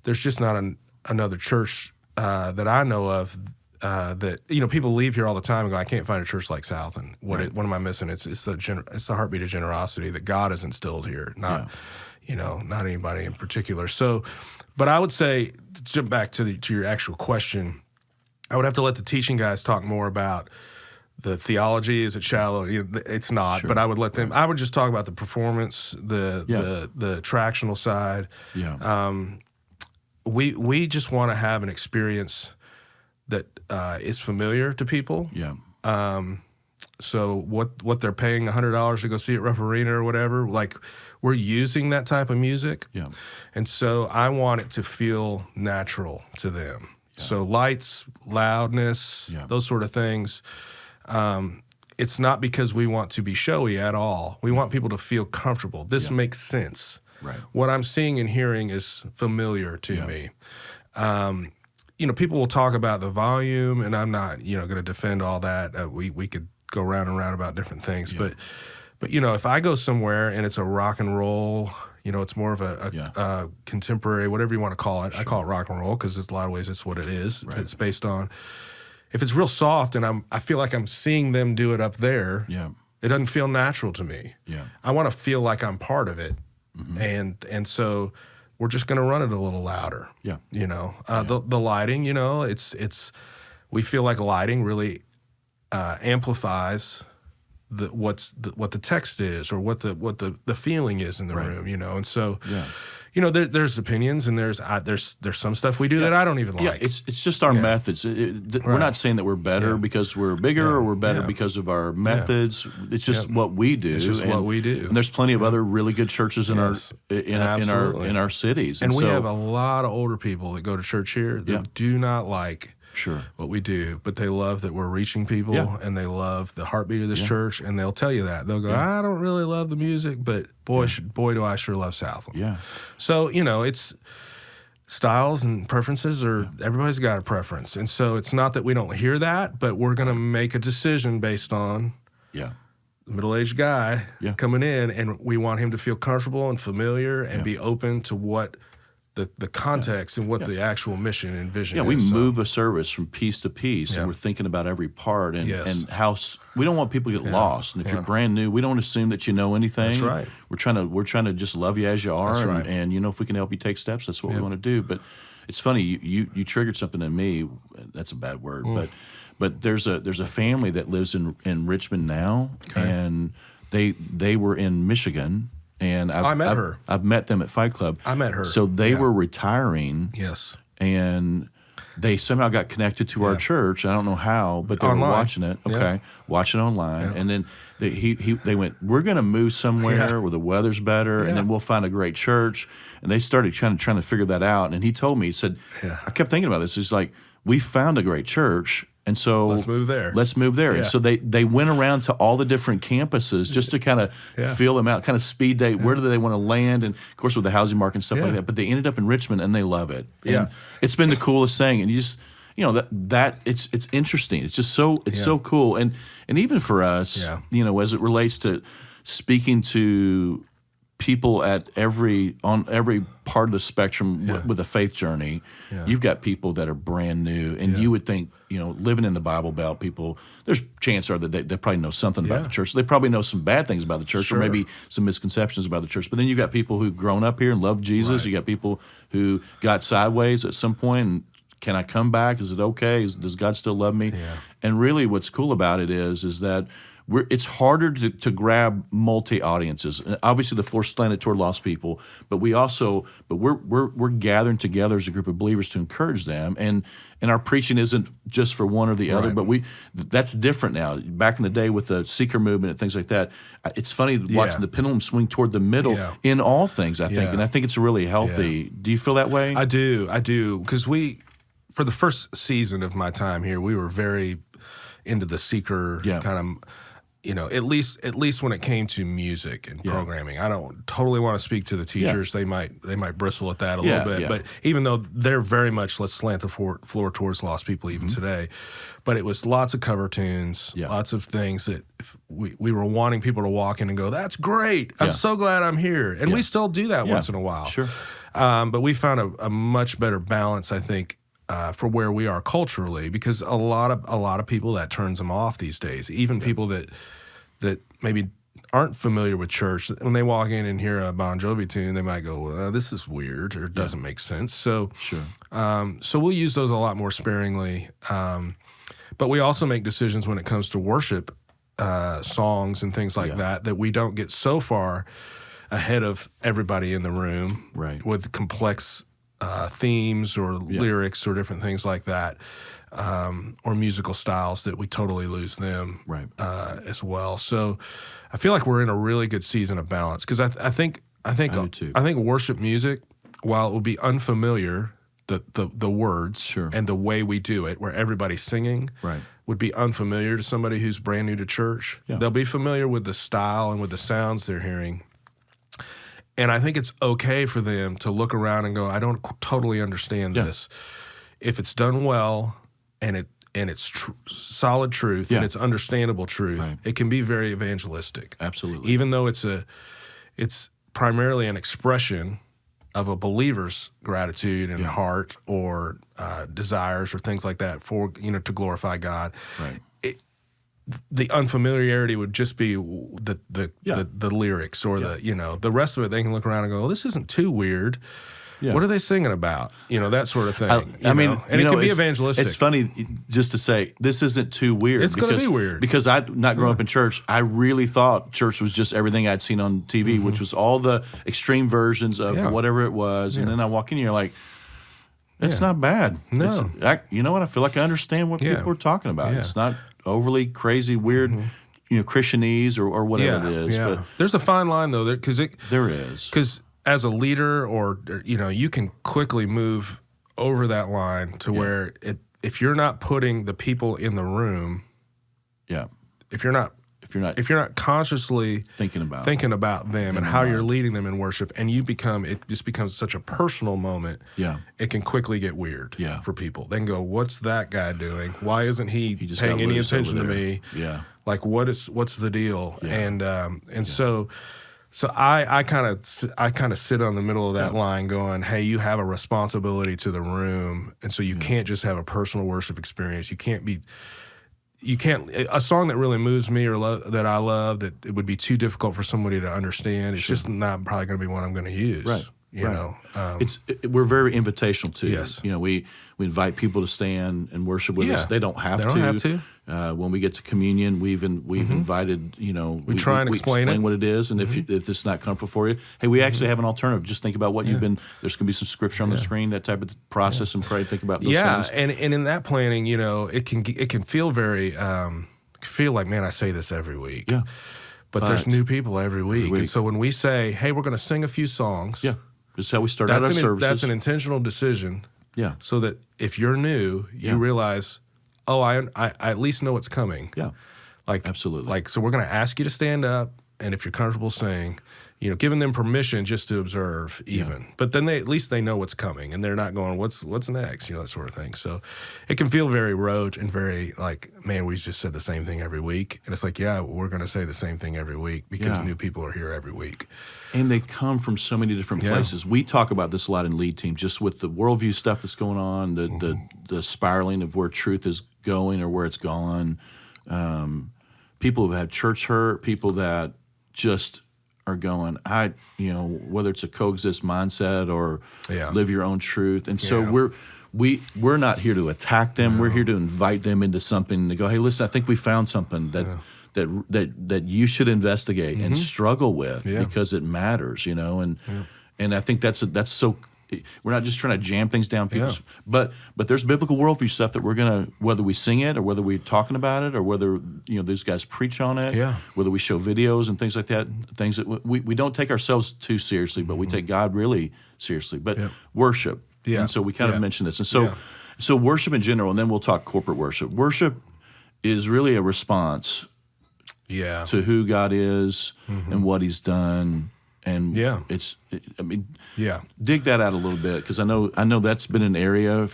just not another church that I know of that people leave here all the time and go, "I can't find a church like South." And what am I missing? It's the heartbeat of generosity that God has instilled here, not anybody in particular. So, but I would say, to jump back to your actual question, I would have to let the teaching guys talk more about the theology. Is it shallow? It's not. Sure. But I would let them. I would just talk about the performance, the attractional side. Yeah. We just want to have an experience that is familiar to people. Yeah. So what they're paying $100 to go see at Rupp Arena or whatever, like, we're using that type of music. Yeah. And so I want it to feel natural to them. Yeah. So lights, loudness, those sort of things. It's not because we want to be showy at all. We want people to feel comfortable. This makes sense. Right. What I'm seeing and hearing is familiar to me. People will talk about the volume, and I'm not, going to defend all that. We could go round and round about different things, but if I go somewhere and it's a rock and roll, it's more of a contemporary, whatever you want to call it. Sure. I call it rock and roll because in a lot of ways it's what it is. Right. It's based on. If it's real soft and I feel like I'm seeing them do it up there, it doesn't feel natural to me. Yeah. I want to feel like I'm part of it. Mm-hmm. And so we're just going to run it a little louder. Yeah. The lighting, we feel like lighting really amplifies what the text is, or what the feeling is in the room, and so there's opinions, and there's some stuff we do that I don't even like. Yeah, it's just our methods. We're not saying that we're better because we're bigger, or we're better because of our methods. It's just what we do. It's just what we do. And there's plenty of other really good churches in our cities. And we have a lot of older people that go to church here that do not like what we do, but they love that we're reaching people, and they love the heartbeat of this church, and they'll tell you that. They'll go, I don't really love the music, but boy, do I sure love Southland. Yeah. So, it's styles and preferences, everybody's got a preference. And so it's not that we don't hear that, but we're going to make a decision based on the middle-aged guy coming in, and we want him to feel comfortable and familiar and be open to what the context and what the actual mission and vision is. Yeah, we move a service from piece to piece, and we're thinking about every part, and how we don't want people to get lost. And if you're brand new, we don't assume that you know anything. That's right. We're trying to just love you as you are, That's right. and if we can help you take steps, that's what we want to do. But it's funny, you triggered something in me. That's a bad word, but there's a family that lives in Richmond now, and they were in Michigan. And I met her. I've met them at Fight Club. I met her. So they were retiring. Yes. And they somehow got connected to our church. I don't know how, but they were watching it. Okay, watching online. And then they went, we're going to move somewhere where the weather's better, and then we'll find a great church. And they started trying to figure that out. And he told me, he said, I kept thinking about this. It's like, we found a great church. And so let's move there. Yeah. And so they went around to all the different campuses just to kind of feel them out, kind of speed date. Where do they want to land? And of course with the housing market and stuff like that. But they ended up in Richmond, and they love it. And it's been the coolest thing. And you just that it's interesting. It's just so so cool. And even for us, as it relates to speaking to people on every part of the spectrum with a faith journey, you've got people that are brand new, and you would think, living in the Bible Belt, people, there's chances are that they probably know something about the church. They probably know some bad things about the church, or maybe some misconceptions about the church. But then you've got people who've grown up here and love Jesus. You got people who got sideways at some point, and can I come back? Is it okay? Does God still love me? And really, what's cool about it is that it's harder to grab multi-audiences. Obviously, the floor's slanted toward lost people, but we're gathering together as a group of believers to encourage them. And our preaching isn't just for one or the other, but that's different now. Back in the day with the seeker movement and things like that, it's funny watching the pendulum swing toward the middle in all things, I think. And I think it's really healthy. Do you feel that way? I do. Because for the first season of my time here, we were very into the seeker kind of, at least when it came to music and programming. I don't totally want to speak to the teachers. They might bristle at that a little bit. But even though they're very much, let's slant the floor towards lost people even today. But it was lots of cover tunes, lots of things that we were wanting people to walk in and go, that's great. I'm so glad I'm here. And we still do that once in a while. Sure. But we found a much better balance, I think, for where we are culturally, because a lot of people, that turns them off these days. Even people that maybe aren't familiar with church, when they walk in and hear a Bon Jovi tune, they might go, well, this is weird, or it doesn't make sense. So, so we'll use those a lot more sparingly. But we also make decisions when it comes to worship songs and things like that we don't get so far ahead of everybody in the room with complex themes or lyrics or different things like that, or musical styles, that we totally lose them as well. So I feel like we're in a really good season of balance, because I think worship music, while it will be unfamiliar, the words and the way we do it, where everybody's singing, would be unfamiliar to somebody who's brand new to church. They'll be familiar with the style and with the sounds they're hearing. And I think it's okay for them to look around and go, I don't totally understand this. If it's done well, and it's solid truth, and it's understandable truth, it can be very evangelistic. Absolutely. Even though it's primarily an expression of a believer's gratitude and heart, or desires, or things like that, for to glorify God. The unfamiliarity would just be the lyrics, or the rest of it. They can look around and go, well, this isn't too weird. What are they singing about? That sort of thing. I mean, and it can be evangelistic. It's funny just to say this isn't too weird. It's going to be weird because I not growing up in church. I really thought church was just everything I'd seen on TV, which was all the extreme versions of whatever it was. And then I walk in, you're like, it's not bad. No, you know what? I feel like I understand what people are talking about. It's not overly crazy, weird. Christianese or whatever it is. Yeah. But there's a fine line though, there is. Because as a leader, or you can quickly move over that line to where if you're not putting the people in the room, if you're not consciously thinking about them and how you're leading them in worship, and it just becomes such a personal moment. It can quickly get weird for people. They can go, "What's that guy doing? Why isn't he paying any attention to me? Like what's the deal?" So I kind of sit on the middle of that line, going, "Hey, you have a responsibility to the room, and so you can't just have a personal worship experience. You can't a song that really moves me or that I love, that it would be too difficult for somebody to understand. It's just not probably going to be one I'm going to use." Right. You know, we're very invitational too. Yes. We invite people to stand and worship with us. They don't have to. When we get to communion, we've invited. We try and explain what it is, and if it's not comfortable for you, hey, we actually have an alternative. Just think about what you've been. There's going to be some scripture on the screen, that type of process, and pray. Think about those things. And in that planning, it can feel very feel like, man, I say this every week. Yeah. But there's new people every week. And so when we say, hey, we're going to sing a few songs. Yeah. This is how we start out our services. That's an intentional decision. Yeah. So that if you're new, you realize, I at least know what's coming. Yeah. Absolutely. So we're going to ask you to stand up, and if you're comfortable saying, giving them permission just to observe even. Yeah. But then at least they know what's coming, and they're not going, what's next, that sort of thing. So it can feel very rote and very like, man, we just said the same thing every week. And it's like, we're going to say the same thing every week because new people are here every week. And they come from so many different places. We talk about this a lot in Lead Team, just with the worldview stuff that's going on, the spiraling of where truth is going or where it's gone. People who've had church hurt, people that just are going, whether it's a coexist mindset or live your own truth. And so we're not here to attack them. No. We're here to invite them into something, to go, hey, listen, I think we found something that you should investigate and struggle with because it matters, and I think that's so. We're not just trying to jam things down people's, but there's biblical worldview stuff that we're gonna, whether we sing it or whether we're talking about it or whether these guys preach on it, whether we show videos and things like that, things that we don't take ourselves too seriously, but we take God really seriously. But worship, and so we kind of mentioned this, and so worship in general, and then we'll talk corporate worship. Worship is really a response, to who God is and what He's done. And dig that out a little bit, because I know that's been an area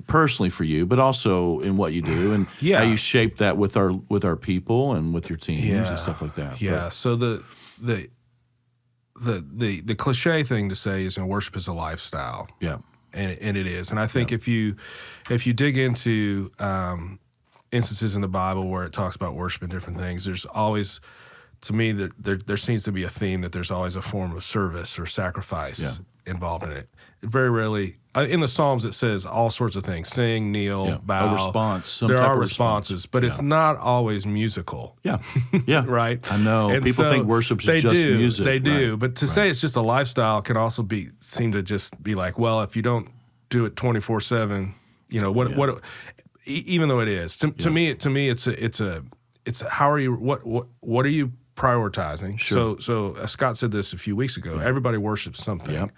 personally for you, but also in what you do and how you shape that with our people and with your teams and stuff like that. Yeah. So the cliche thing to say is, worship is a lifestyle. Yeah. And it is. And I think if you dig into instances in the Bible where it talks about worship and different things, there's always, to me, there seems to be a theme that there's always a form of service or sacrifice involved in it. Very rarely, in the Psalms, it says all sorts of things: sing, kneel, bow. A response. There are responses, but it's not always musical. Yeah, right. I know. And people think worship's just music. They do, but to say it's just a lifestyle can also seem to just be like, well, if you don't do it 24/7, what? Even though it is to me, it's how are you? What are you prioritizing? Sure. So Scott said this a few weeks ago. Everybody worships something. Yep.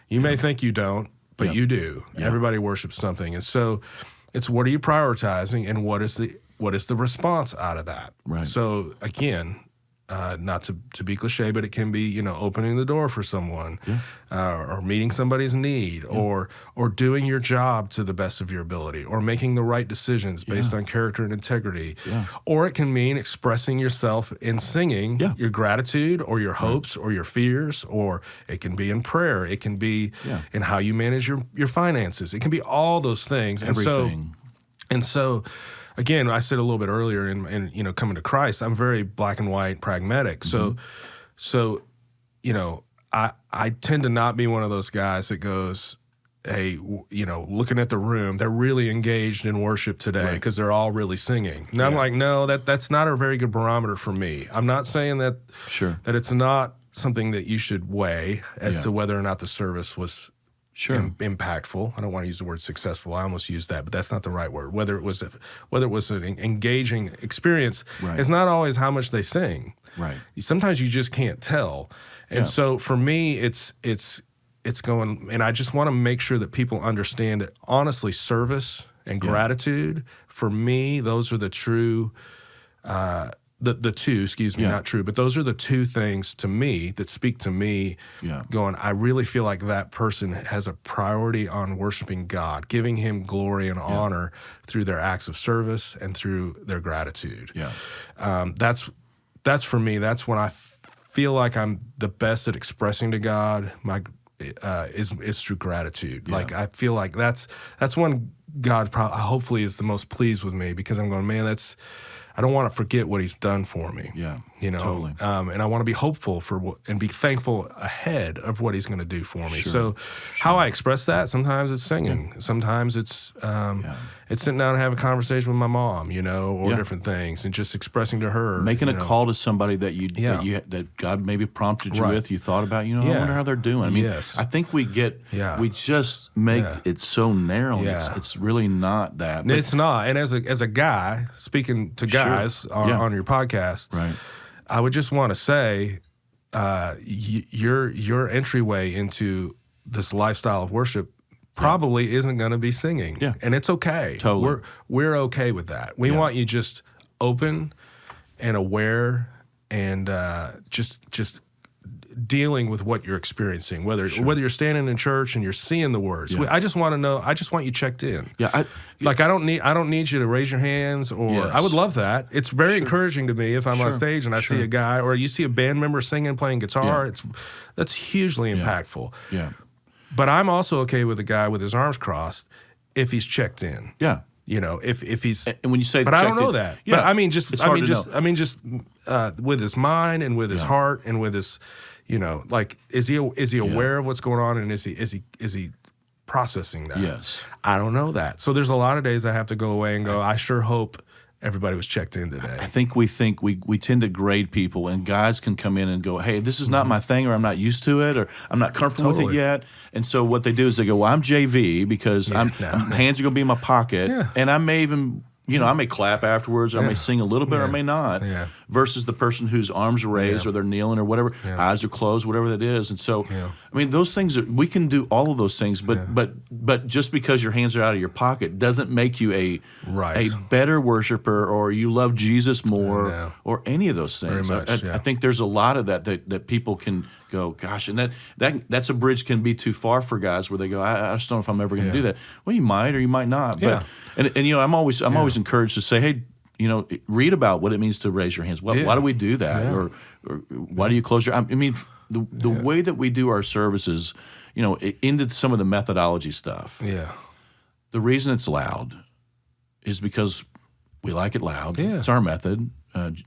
You may think you don't, but you do. Yep. Everybody worships something, and so it's what are you prioritizing, and what is the response out of that? Right. So again, not to be cliche, but it can be opening the door for someone, or meeting somebody's need, or doing your job to the best of your ability, or making the right decisions based on character and integrity, or it can mean expressing yourself in singing your gratitude or your hopes or your fears, or it can be in prayer, it can be in how you manage your finances, it can be all those things. Everything. And so again, I said a little bit earlier in coming to Christ, I'm very black and white, pragmatic. So I tend to not be one of those guys that goes, hey, looking at the room, they're really engaged in worship today because they're all really singing. And I'm like, no, that's not a very good barometer for me. I'm not saying that that it's not something that you should weigh as to whether or not the service was impactful. I don't want to use the word successful. I almost used that, but that's not the right word. Whether it was an engaging experience, it's not always how much they sing. Right. Sometimes you just can't tell. And so for me, it's going, and I just want to make sure that people understand that honestly, service and gratitude, for me, those are the true, the two, excuse me, not true, but those are the two things to me that speak to me going, I really feel like that person has a priority on worshiping God, giving him glory and honor through their acts of service and through their gratitude. That's for me, that's when I feel like I'm the best at expressing to God is through gratitude. Like I feel like that's when God hopefully is the most pleased with me, because I'm going, man, I don't want to forget what he's done for me. Totally. And I want to be hopeful and be thankful ahead of what he's going to do for me. So how I express that, sometimes it's singing, sometimes it's sitting down and having a conversation with my mom, or different things, and just expressing to her, making a call to somebody that that God maybe prompted you with, you thought about, I wonder how they're doing. I mean, I think we just make it so narrow. It's really not that. It's not. And as a guy, speaking to guys on your podcast, I would just want to say, your entryway into this lifestyle of worship probably isn't going to be singing, and it's okay. Totally, we're okay with that. We want you just open and aware, and just dealing with what you're experiencing, whether you're standing in church and you're seeing the words. I just want to know. I just want you checked in. I don't need you to raise your hands, or I would love that. It's very encouraging to me if I'm on stage and I see a guy, or you see a band member singing, playing guitar. That's hugely impactful. But I'm also okay with a guy with his arms crossed if he's checked in. If he's, and when you say, but I don't know that. But I mean, just with his mind and with his heart and with his, is he aware of what's going on, and is he processing that? I don't know that. So there's a lot of days I have to go away and go, I sure hope everybody was checked in today. I think we tend to grade people, and guys can come in and go, hey, this is not my thing, or I'm not used to it, or I'm not comfortable with it yet. And so what they do is they go, well, I'm JV because hands are going to be in my pocket, and I may even, I may clap afterwards, or I may sing a little bit, or I may not, versus the person whose arms are raised, or they're kneeling, or whatever, eyes are closed, whatever that is. And so, I mean, those things, we can do all of those things, but just because your hands are out of your pocket doesn't make you a better worshiper, or you love Jesus more, or any of those things. I think there's a lot of that people can go, gosh, and that's a bridge can be too far for guys, where they go, I just don't know if I'm ever going to do that. Well, you might, or you might not. But and I'm always encouraged to say, hey, read about what it means to raise your hands. Why do we do that, or why do you close your? I mean, the way that we do our services, into some of the methodology stuff. The reason it's loud is because we like it loud. It's our method.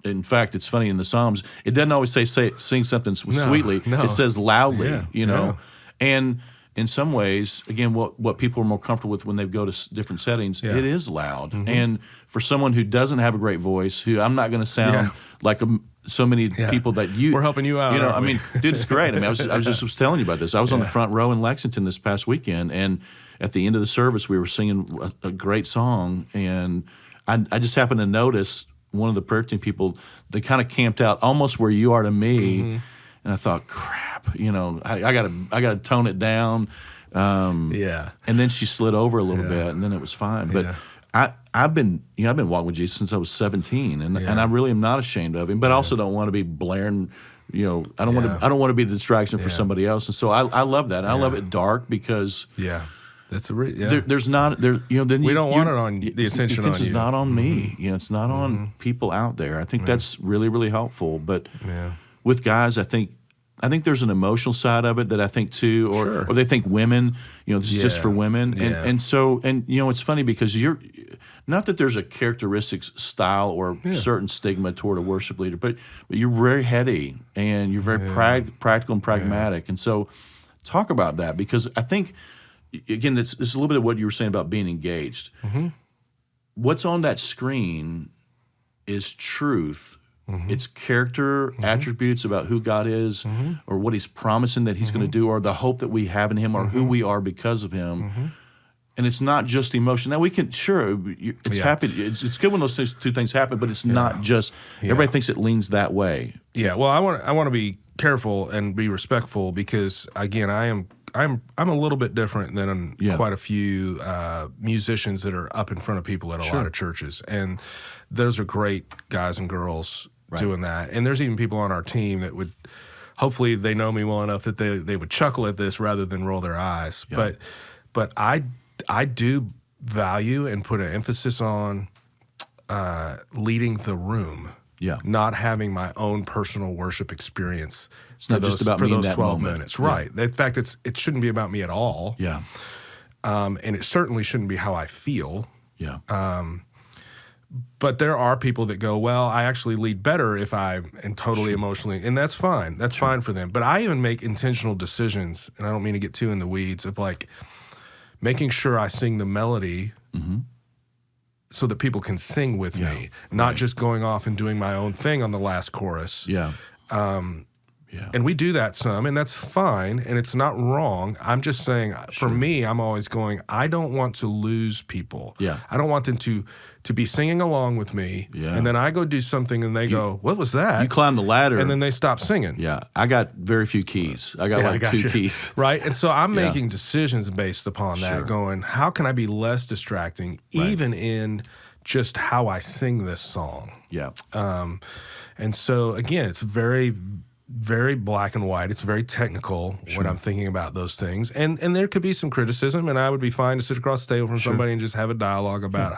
In fact, it's funny, in the Psalms, it doesn't always say sing something sweetly. It says loudly, And in some ways, again, what people are more comfortable with when they go to different settings, it is loud. And for someone who doesn't have a great voice, who I'm not going to sound like so many people that we're helping you out. I mean, dude, it's great. I mean, I was telling you about this. I was on the front row in Lexington this past weekend, and at the end of the service, we were singing a great song, and I just happened to notice one of the prayer team people, they kind of camped out almost where you are to me, and I thought, crap, I gotta tone it down. And then she slid over a little bit, and then it was fine. But I've been walking with Jesus since I was 17, and I really am not ashamed of him. But I also don't want to be blaring. I don't want to be the distraction for somebody else. And so I love that. I love it dark because that's there's not there. Then we don't want it on the attention on you. It's not on me. It's not on people out there. I think that's really, really helpful. But with guys, I think there's an emotional side of it that I think too, or they think women, this is just for women, and so it's funny because not that there's a characteristics style or certain stigma toward a worship leader, but you're very heady and you're very practical and pragmatic. And so talk about that, because I think, again, it's a little bit of what you were saying about being engaged. What's on that screen is truth. It's character attributes about who God is, or what he's promising that he's going to do, or the hope that we have in him, or who we are because of him. And it's not just emotion. Now, we can, it's happy. It's good when those two things happen, but it's not just, everybody thinks it leans that way. Yeah, well, I want to be careful and be respectful, because, again, I'm a little bit different than quite a few musicians that are up in front of people at a lot of churches. And those are great guys and girls doing that. And there's even people on our team that would, hopefully they know me well enough that they would chuckle at this rather than roll their eyes. But I do value and put an emphasis on leading the room. Not having my own personal worship experience. It's not just about me in that 12 moment. minutes. Right. In fact, it shouldn't be about me at all. And it certainly shouldn't be how I feel. But there are people that go, well, I actually lead better if I am totally emotionally, and that's fine. That's fine for them. But I even make intentional decisions, and I don't mean to get too in the weeds, of like making sure I sing the melody so that people can sing with me, not just going off and doing my own thing on the last chorus. And we do that some, and that's fine, and it's not wrong. I'm just saying, for me, I'm always going, I don't want to lose people. I don't want them to be singing along with me, and then I go do something, and they go, what was that? You climb the ladder. And then they stop singing. I got very few keys. I got two keys. Right, and so I'm making decisions based upon that, going, how can I be less distracting, even in just how I sing this song? And so, again, it's very, very black and white. It's very technical when I'm thinking about those things. And there could be some criticism, and I would be fine to sit across the table from somebody and just have a dialogue about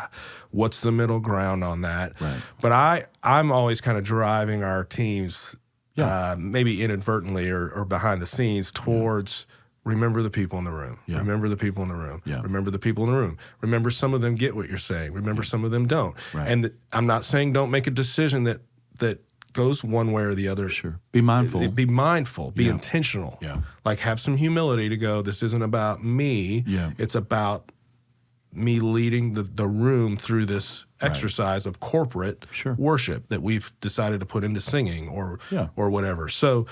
what's the middle ground on that. But I'm always kind of driving our teams, maybe inadvertently or behind the scenes, towards remember the people in the room. Remember the people in the room. Remember the people in the room. Remember some of them get what you're saying. Remember some of them don't. And I'm not saying don't make a decision that goes one way or the other. Be mindful. Be mindful. Be intentional. Like, have some humility to go, this isn't about me. It's about me leading the room through this exercise of corporate worship that we've decided to put into singing or whatever. So,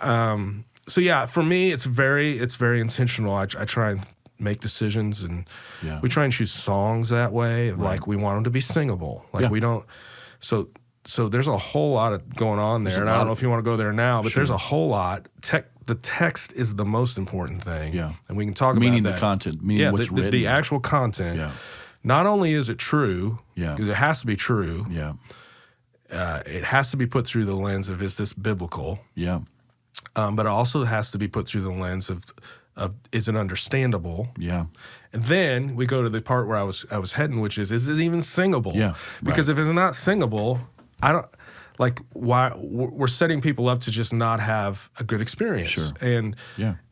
for me, it's very intentional. I try and make decisions, and we try and choose songs that way. Like, we want them to be singable. Like, we don't. So there's a whole lot going on there, and I don't know if you want to go there now, but there's a whole lot. The text is the most important thing, and we can talk meaning about that. The content, meaning what's written. The actual content. Not only is it true, because it has to be true, it has to be put through the lens of, is this biblical? But it also has to be put through the lens of is it understandable? And then we go to the part where I was heading, which is it even singable? Because if it's not singable, I don't, like, why we're setting people up to just not have a good experience. And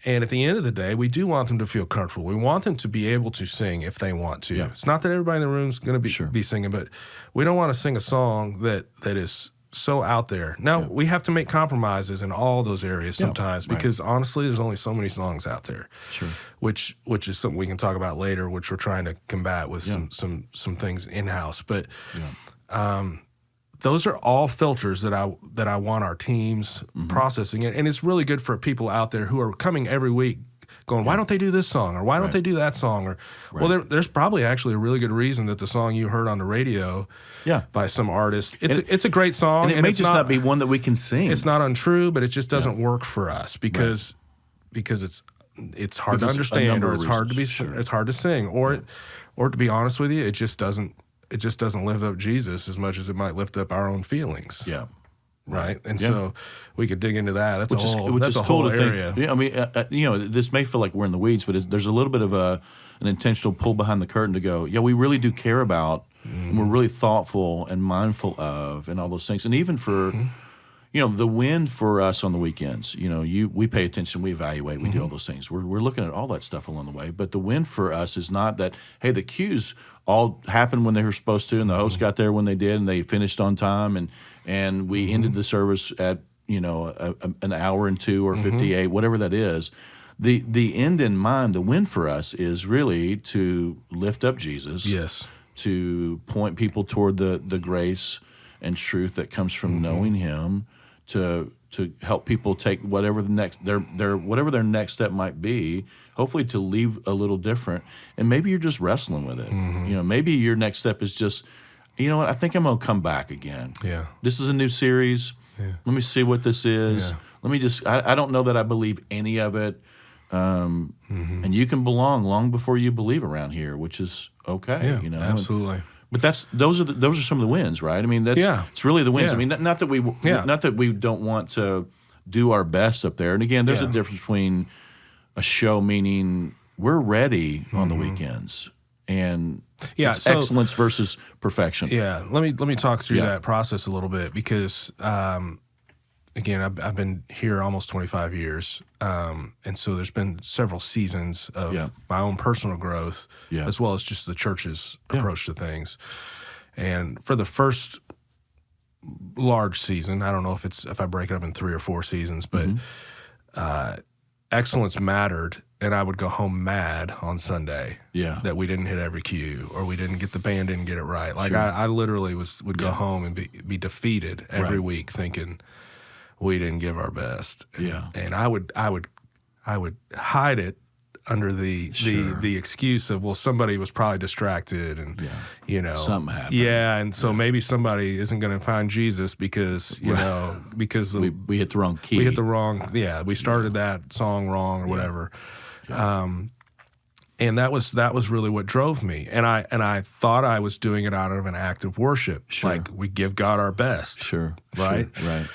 at the end of the day, we do want them to feel comfortable. We want them to be able to sing if they want to. It's not that everybody in the room is going to be singing, but we don't want to sing a song that is so out there. Now, we have to make compromises in all those areas sometimes, because honestly, there's only so many songs out there. Which is something we can talk about later, which we're trying to combat with some things in-house. But those are all filters that I want our teams processing. And it's really good for people out there who are coming every week going, why don't they do this song? Or why don't they do that song? Or well, there's probably actually a really good reason that the song you heard on the radio by some artist, it's a great song. And it may just not be one that we can sing. It's not untrue, but it just doesn't work for us because it's hard to understand, or it's hard to be it's hard to sing, or to be honest with you, it just doesn't lift up Jesus as much as it might lift up our own feelings. Right. And so we could dig into that. That's a whole area. I mean, this may feel like we're in the weeds, but there's a little bit of an intentional pull behind the curtain to go, we really do care about, and we're really thoughtful and mindful of, and all those things. And even for, the win for us on the weekends, we pay attention, we evaluate, we do all those things. We're looking at all that stuff along the way. But the win for us is not that, hey, the cues all happened when they were supposed to, and the host got there when they did, and they finished on time, and we ended the service at an hour and 2 or 58, whatever that is. The end in mind, the win for us is really to lift up Jesus. Yes. To point people toward the grace and truth that comes from knowing Him, to help people take whatever whatever their next step might be, hopefully to leave a little different. And maybe you're just wrestling with it. Maybe your next step is just, what, I think I'm going to come back again. Yeah. This is a new series. Yeah. Let me see what this is. Yeah. Let me just, I don't know that I believe any of it. And you can belong long before you believe around here, which is okay. Yeah, absolutely. But those are some of the wins, right? I mean, it's really the wins. Yeah. I mean, not that we don't want to do our best up there. And again, there's a difference between a show, meaning we're ready on the weekends, and it's excellence versus perfection. Yeah, let me talk through that process a little bit, because again, I've been here almost 25 years, and so there's been several seasons of my own personal growth, as well as just the church's approach to things. And for the first large season, I don't know if I break it up in 3 or 4 seasons, but excellence mattered, and I would go home mad on Sunday that we didn't hit every cue, or the band didn't get it right. Like I literally would go home and be defeated every week, thinking we didn't give our best. And I would hide it under the excuse of, well, somebody was probably distracted, and something happened. And so maybe somebody isn't going to find Jesus because because we hit the wrong key. We hit the wrong we started that song wrong or whatever. And that was really what drove me. And I thought I was doing it out of an act of worship. Like, we give God our best. Right? Right.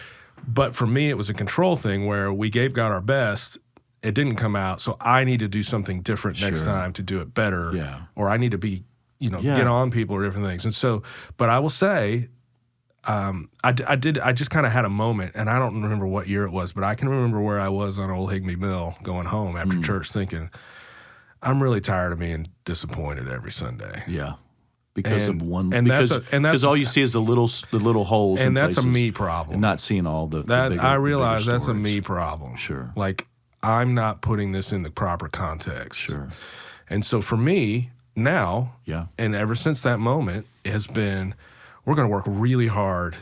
But for me, it was a control thing where we gave God our best. It didn't come out, so I need to do something different next time to do it better. Or I need to be, get on people or different things. And so, but I will say, I just kind of had a moment, and I don't remember what year it was, but I can remember where I was on Old Higby Mill going home after church, thinking, I'm really tired of being disappointed every Sunday. Yeah. Because all you see is the little holes, and that's places, a me problem, and not seeing all the bigger, I realize the that's a me problem. Sure, like I'm not putting this in the proper context. Sure, and so for me now, and ever since that moment, it has been, we're going to work really hard.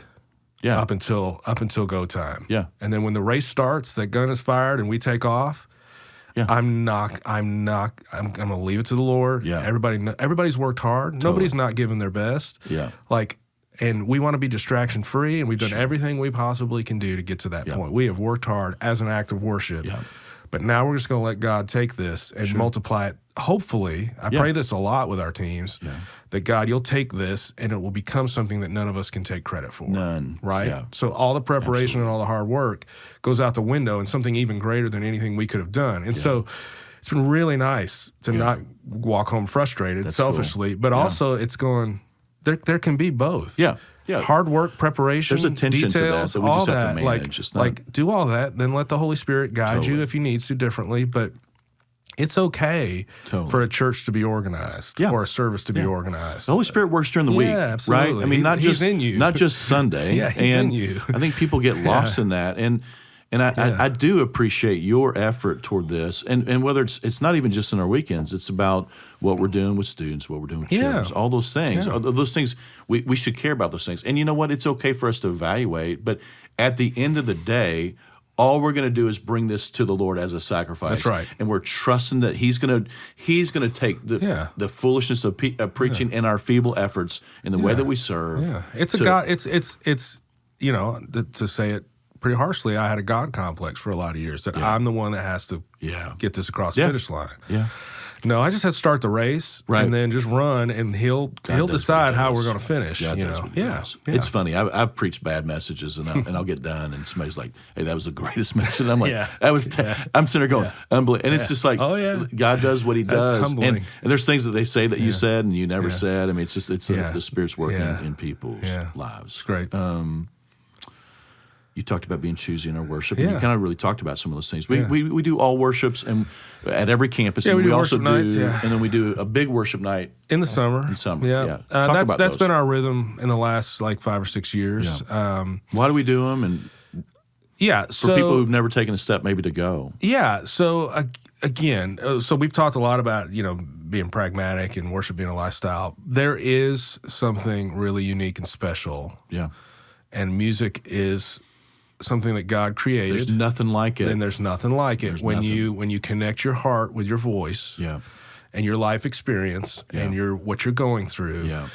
Up until go time. And then when the race starts, that gun is fired, and we take off. I'm gonna leave it to the Lord. Everybody's worked hard. Totally. Nobody's not giving their best. And we want to be distraction free, and we've done everything we possibly can do to get to that point. We have worked hard as an act of worship. But now we're just gonna let God take this and multiply it. Hopefully, I pray this a lot with our teams, that God, you'll take this and it will become something that none of us can take credit for. None. Right? So all the preparation and all the hard work goes out the window, and something even greater than anything we could have done. And so it's been really nice to not walk home frustrated, selfishly, but also it's going, there can be both. Hard work, preparation, there's a tension details, to that we all just have that. to manage. Like do all that, then let the Holy Spirit guide you if he needs to differently. But it's okay for a church to be organized or a service to be organized. The Holy Spirit works during the week, absolutely. Right? I mean, He's in you. Not just Sunday. He's in you. I think people get lost in that. And I do appreciate your effort toward this. And whether it's not even just in our weekends, it's about what we're doing with students, what we're doing with children, all those things. Those things, we should care about those things. And you know what? It's okay for us to evaluate. But at the end of the day, all we're going to do is bring this to the Lord as a sacrifice. That's right. And we're trusting that He's going to take the foolishness of preaching and our feeble efforts in the way that we serve. It's a God. It's to say it pretty harshly, I had a God complex for a lot of years, that I'm the one that has to get this across the finish line. No, I just had to start the race and then just run, and he'll decide how we're going to finish. It's funny. I've preached bad messages, and I'll get done, and somebody's like, "Hey, that was the greatest message." And I'm like, "That was." I'm sitting there going, "Unbelievable!" And it's just like, God does what He does, and there's things that they say that you said and you never said. I mean, it's just the Spirit's working in people's lives. It's great. You talked about being choosy in our worship, and you kind of really talked about some of those things. We do all worships and at every campus, and we also do, nights, and then we do a big worship night in the summer. That's been our rhythm in the last like 5 or 6 years. Yeah. Why do we do them? And for people who've never taken a step, maybe to go. Yeah. So again, so we've talked a lot about being pragmatic and worship being a lifestyle. There is something really unique and special. Yeah. And music is something that God created. There's nothing like it. And there's nothing like it when you connect your heart with your voice, and your life experience, and what you're going through. Yeah.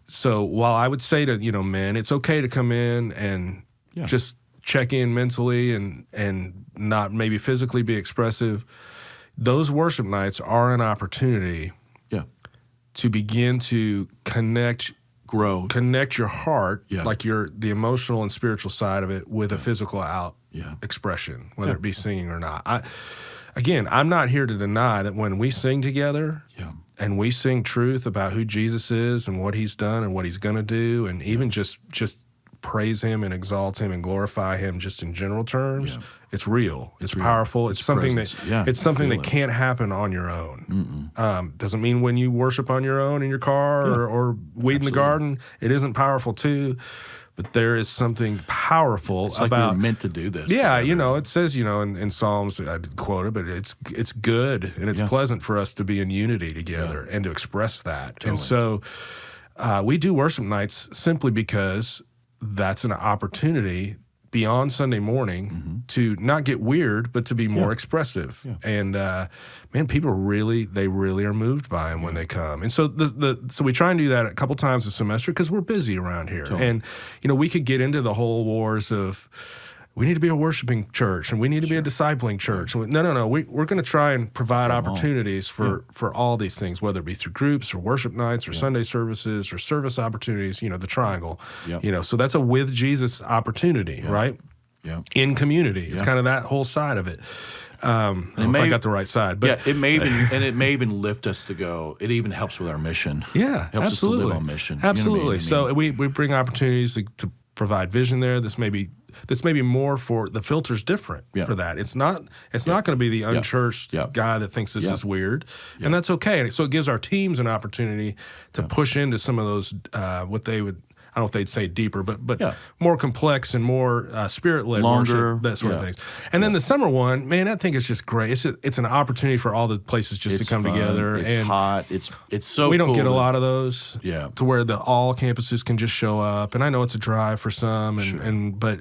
So while I would say to men, it's okay to come in and just check in mentally and not maybe physically be expressive, those worship nights are an opportunity to begin to connect your heart, like the emotional and spiritual side of it, with a physical expression, whether it be singing or not. I'm not here to deny that when we sing together and we sing truth about who Jesus is and what he's done and what he's going to do, and even just praise him and exalt him and glorify him just in general terms, it's real. It's powerful. It's something that can't happen on your own. Doesn't mean when you worship on your own in your car or weed in the garden, it isn't powerful too. But there is something powerful about. It's like we're meant to do this. Yeah, it says, in Psalms, I didn't quote it, but it's good and it's pleasant for us to be in unity together and to express that. Totally. And so we do worship nights simply because that's an opportunity beyond Sunday morning to not get weird, but to be more expressive. Yeah. And man, people really are moved by them when they come. And so so we try and do that a couple times a semester because we're busy around here. Totally. And we could get into the whole wars of we need to be a worshiping church and we need to be a discipling church. No. We're going to try and provide opportunities for all these things, whether it be through groups or worship nights or Sunday services or service opportunities, the triangle. Yep. So that's a with Jesus opportunity, right? Yeah. In community. It's kind of that whole side of it. I don't know if I got the right side. But it may even lift us to go. It even helps with our mission. Yeah, helps us to live on mission. Absolutely. So we bring opportunities to provide vision there. This may be more for the filter's different for that. It's not going to be the unchurched guy that thinks this is weird, and that's okay. And so it gives our teams an opportunity to push into some of those what they would. I don't know if they'd say deeper, but more complex and more spirit-led worship, that sort of things. And then the summer one, man, I think it's just great. It's an opportunity for all the places just to come together. It's hot. It's so we cool. don't get a lot of those to where all campuses can just show up. And I know it's a drive for some, but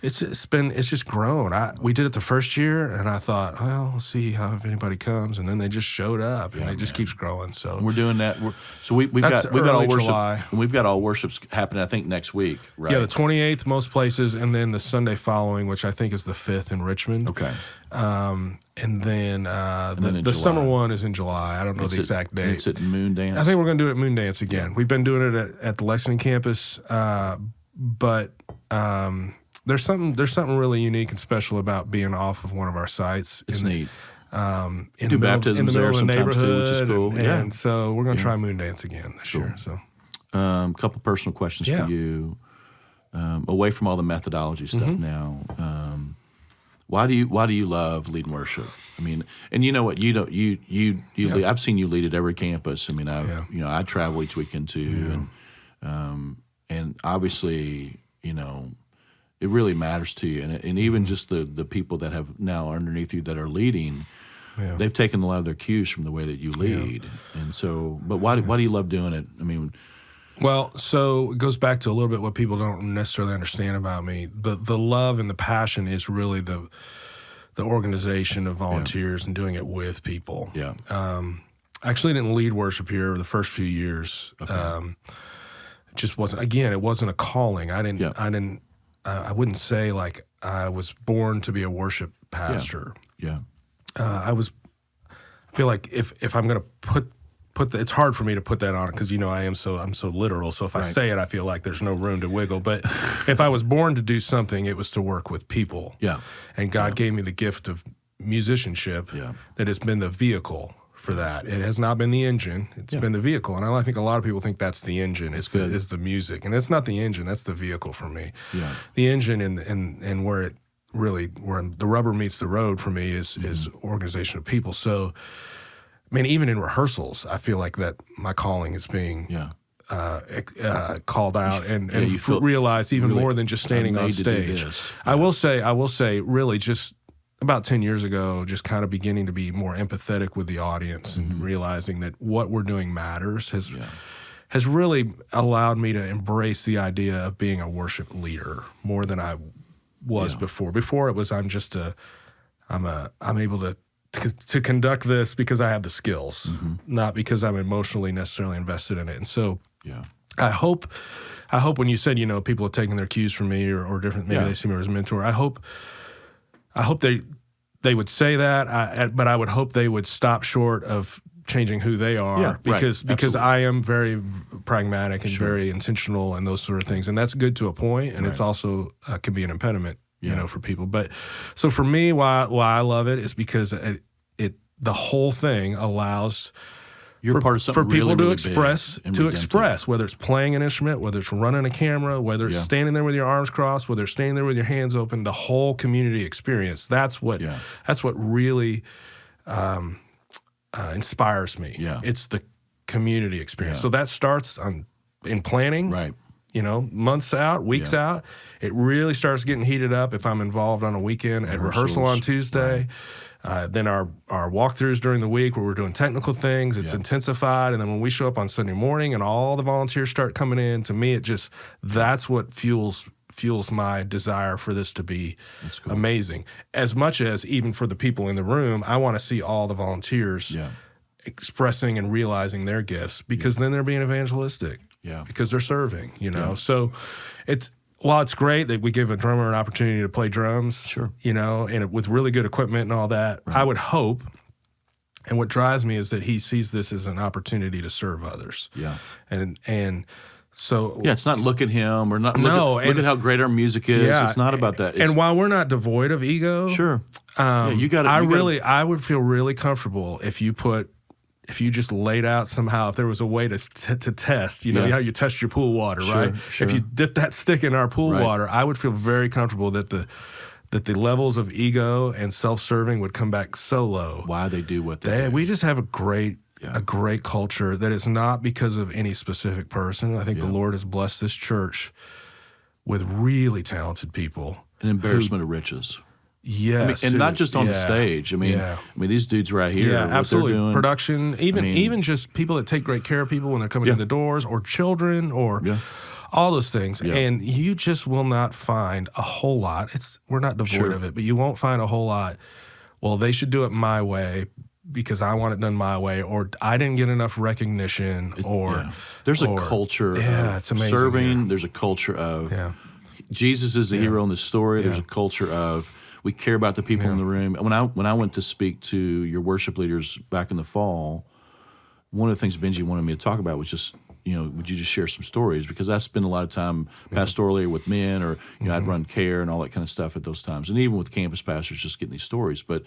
it's just grown. We did it the first year, and I thought, well, we'll see if anybody comes, and then they just showed up, and it just keeps growing. So and we're doing that. We've got all worship, and we've got all worships happening. I think next week, right? Yeah, the 28th most places, and then the Sunday following, which I think is the 5th in Richmond. Okay. And then the summer one is in July. I don't know the exact date. It's at Moon Dance. I think we're going to do it at Moon Dance again. We've been doing it at the Lexington campus, but. There's something really unique and special about being off of one of our sites. It's neat. In do baptisms there sometimes too, which is cool. And so we're going to try Moon Dance again this year. So, couple personal questions for you. Away from all the methodology stuff now, why do you love leading worship? I mean, and you know what, you lead, I've seen you lead at every campus. I mean, I travel each weekend too, and obviously, it really matters to you, and even just the people that have now underneath you that are leading, they've taken a lot of their cues from the way that you lead, and so. But why do you love doing it? I mean, well, so it goes back to a little bit what people don't necessarily understand about me. The love and the passion is really the organization of volunteers and doing it with people. Yeah. I actually didn't lead worship here the first few years. Okay. It just wasn't. Again, it wasn't a calling. I I wouldn't say like I was born to be a worship pastor. Yeah. I feel like if I'm going to put it's hard for me to put that on it because I'm so literal. So if I say it, I feel like there's no room to wiggle. But if I was born to do something, it was to work with people. Yeah. And God gave me the gift of musicianship that has been the vehicle for that. It has not been the engine. It's been the vehicle. And I think a lot of people think that's the engine. Is the music. And it's not the engine. That's the vehicle for me. Yeah. The engine and where the rubber meets the road for me is organization of people. So, I mean, even in rehearsals, I feel like that my calling is being called out and you realize even really more than just standing on stage. I will say, really, just about 10 years ago, just kind of beginning to be more empathetic with the audience and realizing that what we're doing matters has really allowed me to embrace the idea of being a worship leader more than I was before. Before it was I'm able to conduct this because I have the skills, not because I'm emotionally necessarily invested in it. And so I hope when you said, people are taking their cues from me or different, maybe they see me as a mentor. I hope they would say that, but I would hope they would stop short of changing who they are because I am very pragmatic and very intentional and those sort of things. And that's good to a point, and it's also can be an impediment, for people. But so for me, why I love it is because the whole thing allows You're part of something for people really, to really express, whether it's playing an instrument, whether it's running a camera, whether it's standing there with your arms crossed, whether it's standing there with your hands open, the whole community experience. That's what really inspires me. Yeah. It's the community experience. Yeah. So that starts in planning. Right. Months out, weeks out. It really starts getting heated up if I'm involved on a weekend at rehearsal on Tuesday. Right. Then our walkthroughs during the week where we're doing technical things, it's intensified. And then when we show up on Sunday morning and all the volunteers start coming in, to me, that's what fuels my desire for this to be amazing. As much as even for the people in the room, I want to see all the volunteers expressing and realizing their gifts because then they're being evangelistic. Yeah. Because they're serving, So while it's great that we give a drummer an opportunity to play drums, and with really good equipment and all that, I would hope, and what drives me is that he sees this as an opportunity to serve others. Yeah. And so... Yeah, it's not look at him or not look at how great our music is. Yeah, it's not about that. And while we're not devoid of ego... Sure. I would feel really comfortable if you just laid out somehow, if there was a way to test, how you test your pool water, right? Sure. If you dip that stick in our pool water, I would feel very comfortable that the levels of ego and self-serving would come back so low. Why they do what they do. We just have a great culture that is not because of any specific person. I think the Lord has blessed this church with really talented people. An embarrassment of riches. Yes, and not just on the stage. I mean, these dudes right here. Yeah, absolutely. What they're doing. Production, even just people that take great care of people when they're coming in the doors, or children, or all those things. Yeah. And you just will not find a whole lot. We're not devoid of it, but you won't find a whole lot. Well, they should do it my way because I want it done my way, or I didn't get enough recognition, there's a culture of it's amazing, serving. Yeah. There's a culture of Jesus is the hero in the story. There's a culture of we care about the people in the room. When I went to speak to your worship leaders back in the fall, one of the things Benji wanted me to talk about was just, would you just share some stories? Because I spend a lot of time pastorally with men, or I'd run care and all that kind of stuff at those times, and even with campus pastors, just getting these stories. But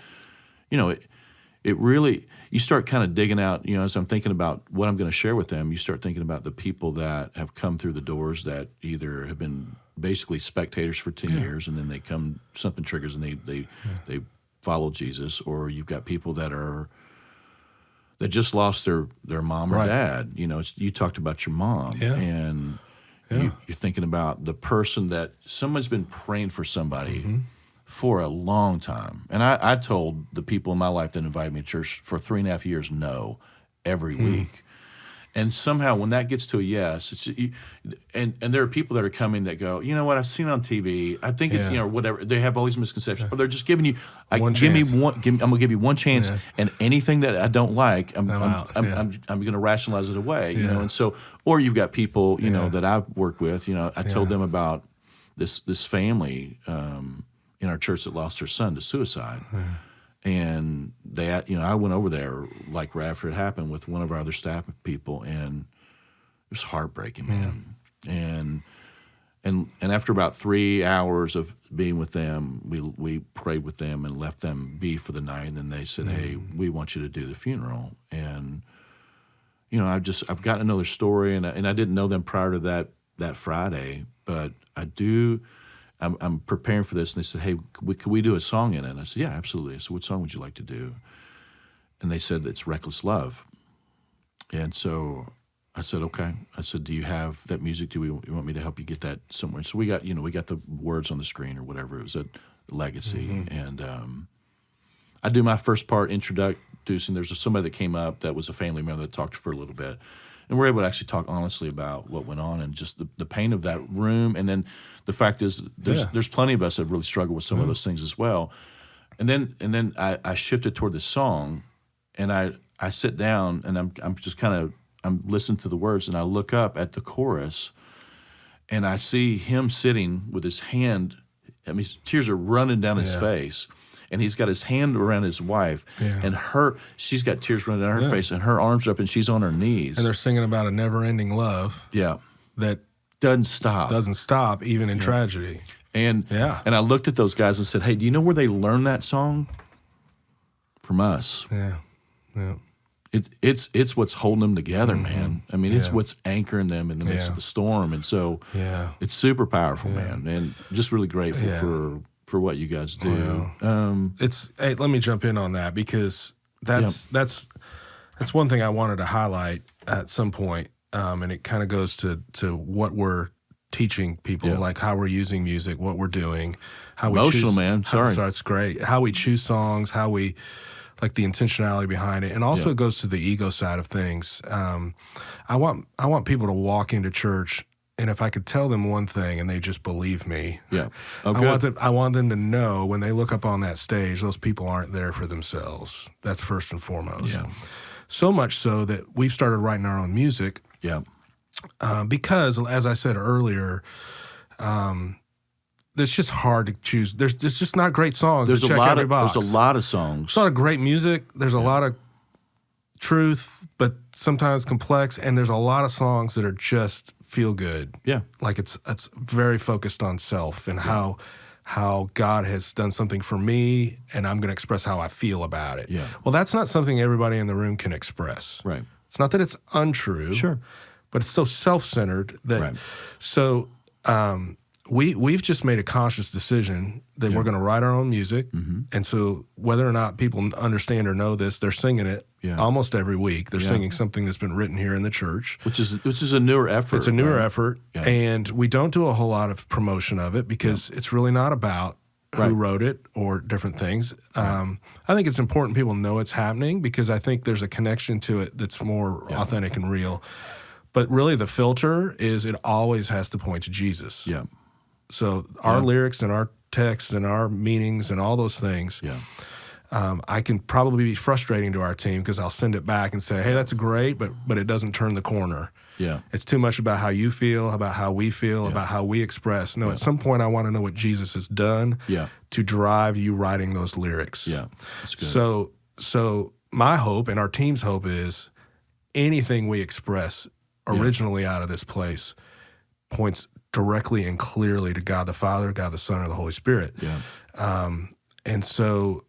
it really, you start kind of digging out. As I'm thinking about what I'm going to share with them, you start thinking about the people that have come through the doors that either have been basically spectators for 10 years, and then something triggers and they follow Jesus, or you've got people that just lost their mom or dad. You talked about your mom, and you're thinking about the person that someone's been praying for somebody for a long time. And I told the people in my life that invited me to church for 3.5 years no every week. And somehow when that gets to a yes, and there are people that are coming that go, you know what, I've seen it on TV. I think it's, whatever. They have all these misconceptions. Or they're just giving you, I'm going to give you one chance, and anything that I don't like, I'm going to rationalize it away, And so, or you've got people, that I've worked with, I told them about this family in our church that lost their son to suicide. And they, I went over there like right after it happened with one of our other staff people, and it was heartbreaking, man. And And after about 3 hours of being with them, we prayed with them and left them be for the night. And then they said, "Hey, we want you to do the funeral." And I've gotten to know their story, and I didn't know them prior to that Friday, but I do. I'm preparing for this, and they said, "Hey, could we do a song in it?" And I said, "Yeah, absolutely." I said, "What song would you like to do?" And they said, "It's Reckless Love." And so I said, "Okay." I said, "Do you have that music? Do you want me to help you get that somewhere?" So we got the words on the screen or whatever. It was a legacy, and I do my first part introducing. There's somebody that came up that was a family member that talked for a little bit, and we're able to actually talk honestly about what went on and just the pain of that room. And then the fact is, there's plenty of us that really struggle with some of those things as well. And then I shifted toward the song, and I sit down and I'm just kind of I'm listening to the words, and I look up at the chorus, and I see him sitting with his hand. I mean, tears are running down his face. And he's got his hand around his wife, and she's got tears running down her face, and her arms are up, and she's on her knees. And they're singing about a never-ending love. Yeah, that doesn't stop even in tragedy. And I looked at those guys and said, "Hey, do you know where they learned that song? From us." Yeah. It's what's holding them together, man. I mean, it's what's anchoring them in the midst of the storm, and so it's super powerful, man. And just really grateful for what you guys do. Hey, let me jump in on that, because that's one thing I wanted to highlight at some point, and it kind of goes to what we're teaching people, like how we're using music, what we're doing, how we emotional, choose, man. Sorry, it's great. How we choose songs, how we like the intentionality behind it, and also it goes to the ego side of things. I want people to walk into church. And if I could tell them one thing and they just believe me, I want them to know when they look up on that stage, those people aren't there for themselves. That's first and foremost. Yeah. So much so that we've started writing our own music. Yeah. Because, as I said earlier, it's just hard to choose. There's just not great songs. There's a lot of songs. There's a lot of great music. There's a lot of truth, but sometimes complex. And there's a lot of songs that are just feel good. Yeah. Like it's very focused on self and how God has done something for me, and I'm going to express how I feel about it. Yeah. Well, that's not something everybody in the room can express. Right. It's not that it's untrue. Sure. But it's so self-centered that so we've just made a conscious decision that we're going to write our own music. And so whether or not people understand or know this, they're singing it almost every week. They're singing something that's been written here in the church. Which is a newer effort. It's a newer effort. Yeah. And we don't do a whole lot of promotion of it because it's really not about who wrote it or different things. I think it's important people know it's happening because I think there's a connection to it that's more authentic and real. But really the filter is it always has to point to Jesus. Yeah. So our lyrics and our text and our meanings and all those things, I can probably be frustrating to our team because I'll send it back and say, "Hey, that's great, but it doesn't turn the corner. Yeah, it's too much about how you feel, about how we feel, about how we express. No, at some point, I want to know what Jesus has done to drive you writing those lyrics. Yeah, that's good. So my hope and our team's hope is anything we express originally out of this place points directly and clearly to God the Father, God the Son, or the Holy Spirit. Yeah. And so,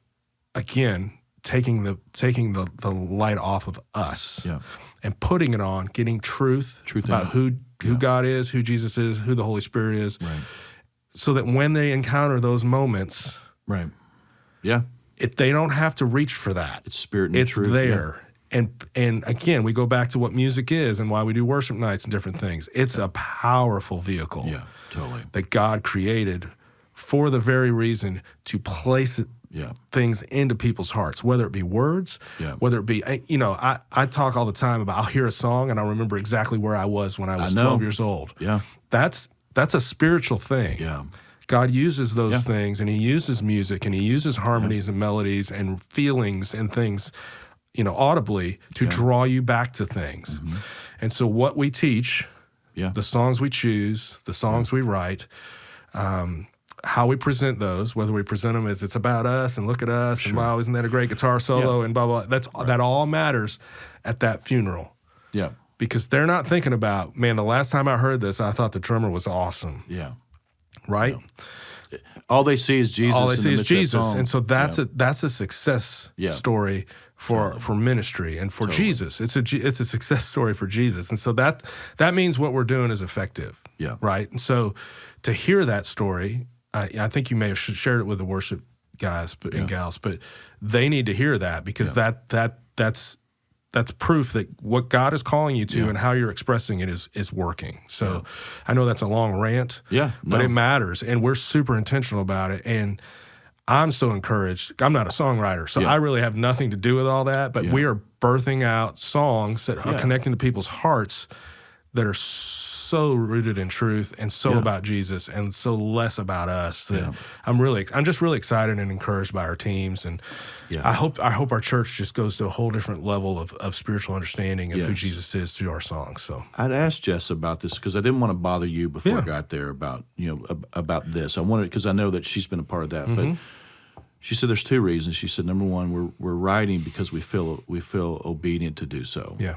again, taking the light off of us and putting it on, getting truth about who God is, who Jesus is, who the Holy Spirit is, so that when they encounter those moments, they don't have to reach for that. It's spirit and truth. It's there. Yeah. And again, we go back to what music is and why we do worship nights and different things. It's a powerful vehicle that God created for the very reason to place things into people's hearts, whether it be words, whether it be, I talk all the time about I'll hear a song and I'll remember exactly where I was when I was 12 years old. Yeah. That's a spiritual thing. Yeah. God uses those things, and he uses music, and he uses harmonies and melodies and feelings and things audibly to draw you back to things. Mm-hmm. And so what we teach, the songs we choose, the songs we write, how we present those, whether we present them as it's about us and look at us and wow, isn't that a great guitar solo and blah, blah, that all matters at that funeral. Yeah. because they're not thinking about, man, the last time I heard this, I thought the drummer was awesome. Yeah. Right? Yeah. All they see is Jesus. All they see is Jesus. And so that's a success story for ministry and for Jesus. It's a success story for Jesus. And so that means what we're doing is effective. Yeah. Right? And so to hear that story, I think you may have shared it with the worship guys and gals, but they need to hear that, because that's proof that what God is calling you to and how you're expressing it is working. So I know that's a long rant, but it matters, and we're super intentional about it. And I'm so encouraged. I'm not a songwriter, so I really have nothing to do with all that, but we are birthing out songs that are connecting to people's hearts that are so rooted in truth and so about Jesus and so less about us that I'm just really excited and encouraged by our teams. And I hope our church just goes to a whole different level of spiritual understanding of who Jesus is through our songs. So I'd asked Jess about this because I didn't want to bother you before I got there about this. I wanted, because I know that she's been a part of that, but she said there's two reasons. She said, number one, we're writing because we feel obedient to do so. Yeah.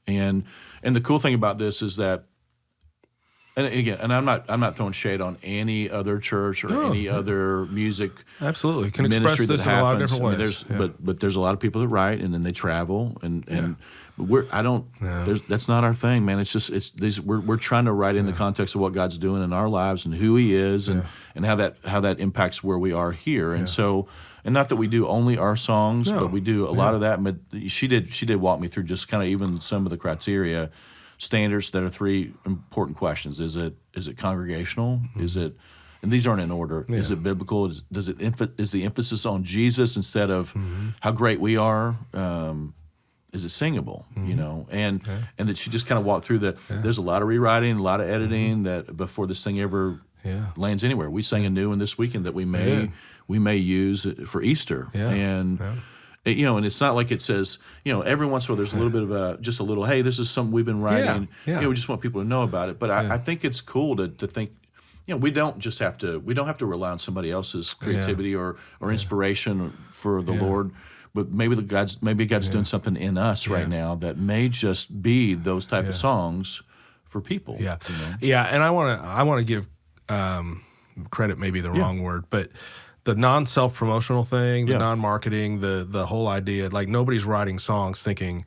And the cool thing about this is that, and again, and I'm not throwing shade on any other church or any other music absolutely can ministry express this that happens. in a lot of different ways. But there's a lot of people that write and then they travel and that's not our thing, man. We're trying to write in the context of what God's doing in our lives and who He is and how that impacts where we are here. And so, and not that we do only our songs, but we do a lot of that. But she did walk me through just kind of even some of the criteria. Standards that are three important questions. Is it congregational? Is it, and these aren't in order. Is it biblical? Is the emphasis on Jesus instead of how great we are? Is it singable? And that she just kind of walked through there's a lot of rewriting, a lot of editing that before this thing ever lands anywhere. We sang a new one this weekend that we may use for Easter. And it's not like it says, every once in a while there's a little bit of just a little, hey, this is something we've been writing. We just want people to know about it. But I think it's cool to think, we don't have to rely on somebody else's creativity or inspiration for the Lord. But maybe God's doing something in us right now that may just be those type of songs for people. And I want to give credit, maybe the wrong word, but the non-self-promotional thing, the non-marketing, the whole idea, like nobody's writing songs thinking,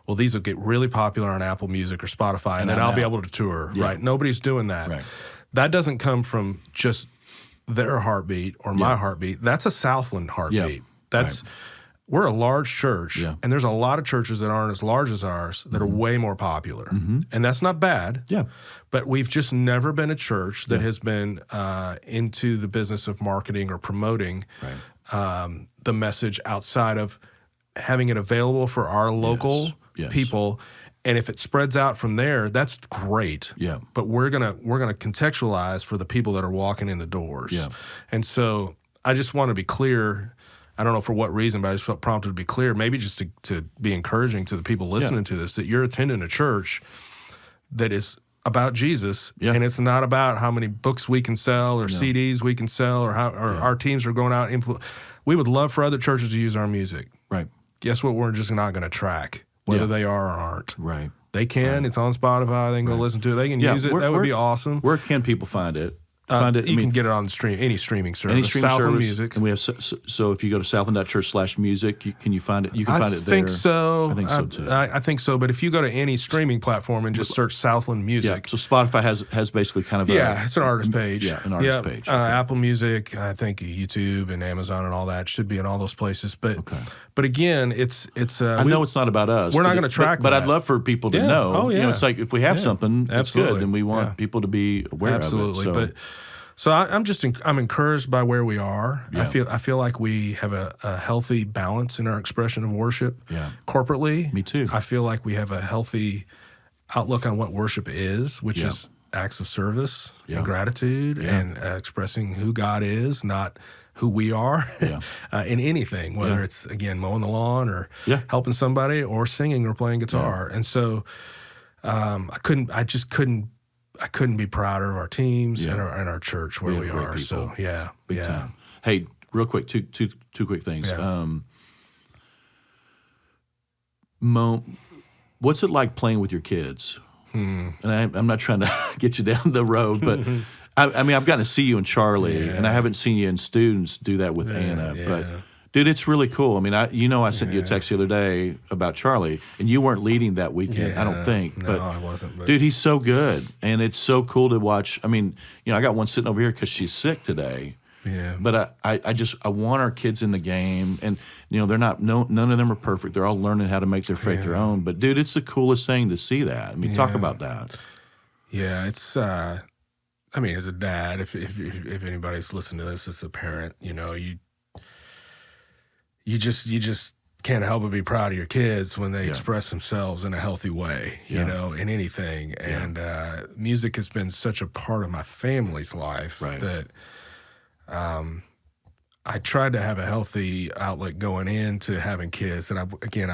well, these will get really popular on Apple Music or Spotify, and then I'll be able to tour, right? Nobody's doing that. Right. That doesn't come from just their heartbeat or my heartbeat. That's a Southland heartbeat. We're a large church, and there's a lot of churches that aren't as large as ours that are way more popular. And that's not bad. But we've just never been a church that has been into the business of marketing or promoting the message outside of having it available for our local people. And if it spreads out from there, that's great. But we're gonna contextualize for the people that are walking in the doors. And so I just want to be clear. I don't know for what reason, but I just felt prompted to be clear, maybe just to be encouraging to the people listening to this, that you're attending a church that is about Jesus, and it's not about how many books we can sell or CDs we can sell or how our teams are going out. We would love for other churches to use our music. Right. Guess what? We're just not going to track whether they are or aren't. Right. They can. Right. It's on Spotify. They can go listen to it. They can use it. That would be awesome. Where can people find it? You can get it on any streaming service. Any streaming Southland service. Music. And we have so if you go to southland.church/music, can you find it? You can find it there. I think so. I think so too. I think so. But if you go to any streaming platform and just search Southland Music, so Spotify has basically kind of it's an artist page. An artist page. Okay. Apple Music, I think YouTube and Amazon and all that should be in all those places. But again, it's. I know it's not about us. We're not going to track, but I'd love for people to know. Oh yeah. It's like if we have something that's good, then we want people to be aware of it. So I'm encouraged by where we are. Yeah. I feel like we have a healthy balance in our expression of worship. Yeah. Corporately. Me too. I feel like we have a healthy outlook on what worship is, which is acts of service and gratitude and expressing who God is, not who we are in anything, whether it's, again, mowing the lawn or helping somebody or singing or playing guitar. And so I couldn't be prouder of our teams and our church where we are. So big time. Hey, real quick, two quick things. what's it like playing with your kids? And I'm not trying to get you down the road, but I mean, I've gotten to see you and Charlie, and I haven't seen you and students do that with Anna. But dude, it's really cool. I mean, I sent you a text the other day about Charlie, and you weren't leading that weekend, I don't think. No, but I wasn't. But. Dude, he's so good, and it's so cool to watch. I mean, I got one sitting over here because she's sick today. Yeah. But I want our kids in the game, and they're not. None of them are perfect. They're all learning how to make their faith their own. But dude, it's the coolest thing to see that. I mean, talk about that. Yeah, it's. I mean, as a dad, if anybody's listening to this as a parent, you just can't help but be proud of your kids when they express themselves in a healthy way, in anything. And music has been such a part of my family's life that I tried to have a healthy outlet going into having kids, and I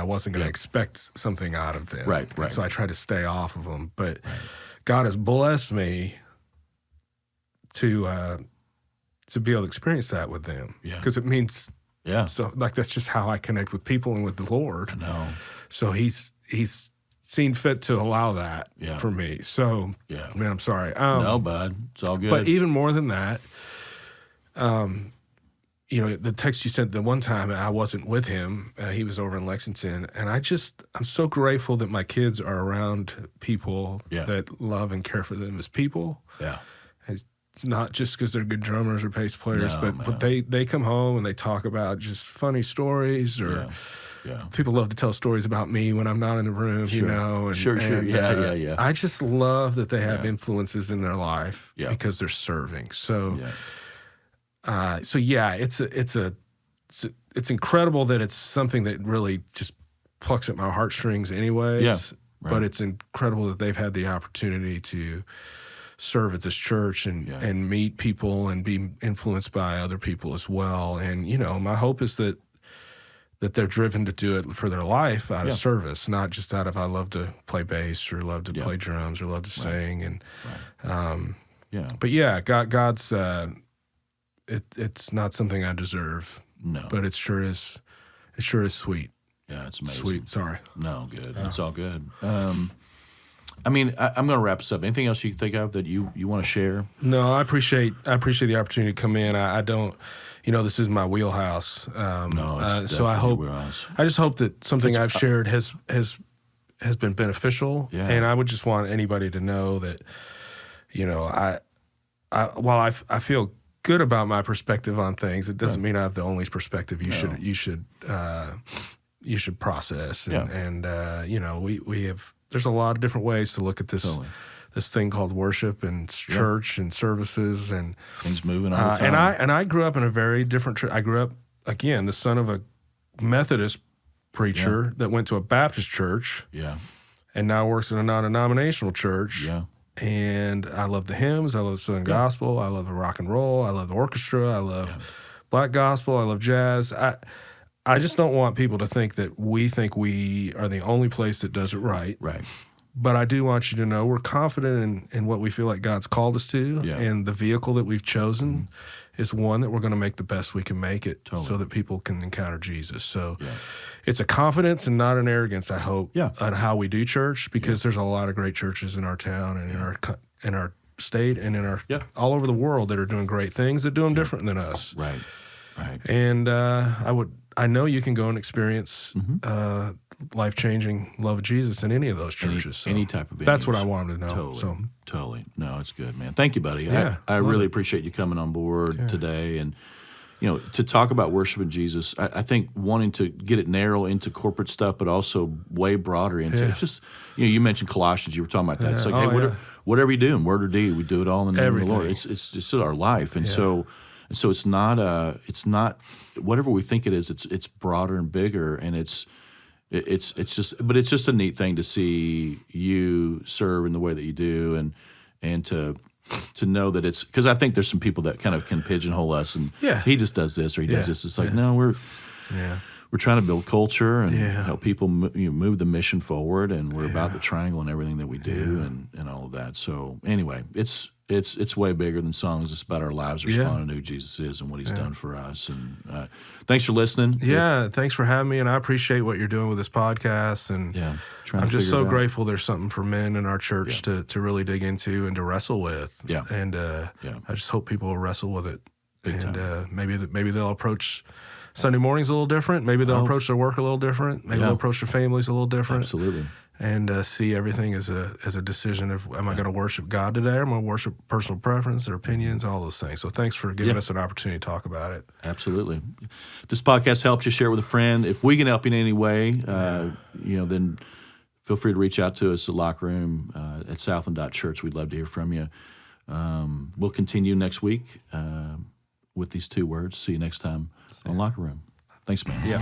wasn't going to expect something out of them. Right. So I tried to stay off of them, but God has blessed me to be able to experience that with them. Because it means. Yeah. So that's just how I connect with people and with the Lord. I know. So he's seen fit to allow that for me. So man, I'm sorry. No, bud. It's all good. But even more than that, the text you sent the one time, I wasn't with him. He was over in Lexington, and I'm so grateful that my kids are around people that love and care for them as people. Yeah. It's not just because they're good drummers or bass players, but they come home and they talk about just funny stories, or people love to tell stories about me when I'm not in the room, And, Sure. Yeah. I just love that they have influences in their life because they're serving. So, it's incredible that it's something that really just plucks at my heartstrings anyways. Yeah, but it's incredible that they've had the opportunity to serve at this church and meet people and be influenced by other people as well. And, my hope is that they're driven to do it for their life out of service, not just out of I love to play bass or love to play drums or love to sing. And but God's it's not something I deserve. No. But it sure is sweet. Yeah, it's amazing. Sweet, sorry. No, good. It's all good. I mean, I'm going to wrap this up. Anything else you can think of that you want to share? No, I appreciate the opportunity to come in. I don't, this is my wheelhouse. So I just hope that something I've shared has been beneficial. Yeah. And I would just want anybody to know that, while I feel good about my perspective on things, it doesn't mean I have the only perspective you should process. And we have. There's a lot of different ways to look at this this thing called worship and church and services and things moving all the time. And I grew up in a very different. I grew up again the son of a Methodist preacher that went to a Baptist church. Yeah, and now works in a non-denominational church. Yeah, and I love the hymns. I love the Southern gospel. I love the rock and roll. I love the orchestra. I love black gospel. I love jazz. I just don't want people to think that we are the only place that does it right. Right. But I do want you to know we're confident in what we feel like God's called us to, and the vehicle that we've chosen is one that we're going to make the best we can make it so that people can encounter Jesus. So it's a confidence and not an arrogance, I hope, on how we do church, because there's a lot of great churches in our town and in our state and in our all over the world that are doing great things that do them different than us. Right. And I know you can go and experience life-changing love of Jesus in any of those churches. Any type of venues. That's what I want them to know. Totally. No, it's good, man. Thank you, buddy. Yeah, I really appreciate you coming on board today. And, to talk about worshiping Jesus, I think wanting to get it narrow into corporate stuff, but also way broader into it's just, you mentioned Colossians. You were talking about that. It's like, whatever you do, in word or deed, we do it all in the name of the Lord. It's just our life. And so it's not whatever we think it is. It's broader and bigger, and it's just a neat thing to see you serve in the way that you do, and to know that it's, because I think there's some people that kind of can pigeonhole us and he just does this or he does this. It's like no, we're trying to build culture and help people move the mission forward, and we're about the triangle and everything that we do and all of that. So anyway, it's it's way bigger than songs. It's about our lives responding to who Jesus is and what He's done for us. And thanks for listening. Thanks for having me, and I appreciate what you're doing with this podcast. And I'm just so grateful there's something for men in our church to really dig into and to wrestle with. And I just hope people will wrestle with it. Maybe they'll approach Sunday mornings a little different. Maybe they'll approach their work a little different. Maybe they'll approach their families a little different. Absolutely. And see everything as a decision of, am I going to worship God today, or am I going to worship personal preference, their opinions, all those things. So thanks for giving us an opportunity to talk about it. Absolutely. If this podcast helped you, share it with a friend. If we can help you in any way, then feel free to reach out to us at Locker Room at Southland.Church. We'd love to hear from you. We'll continue next week with these 2 words. See you next time on Locker Room. Thanks, man. Yeah.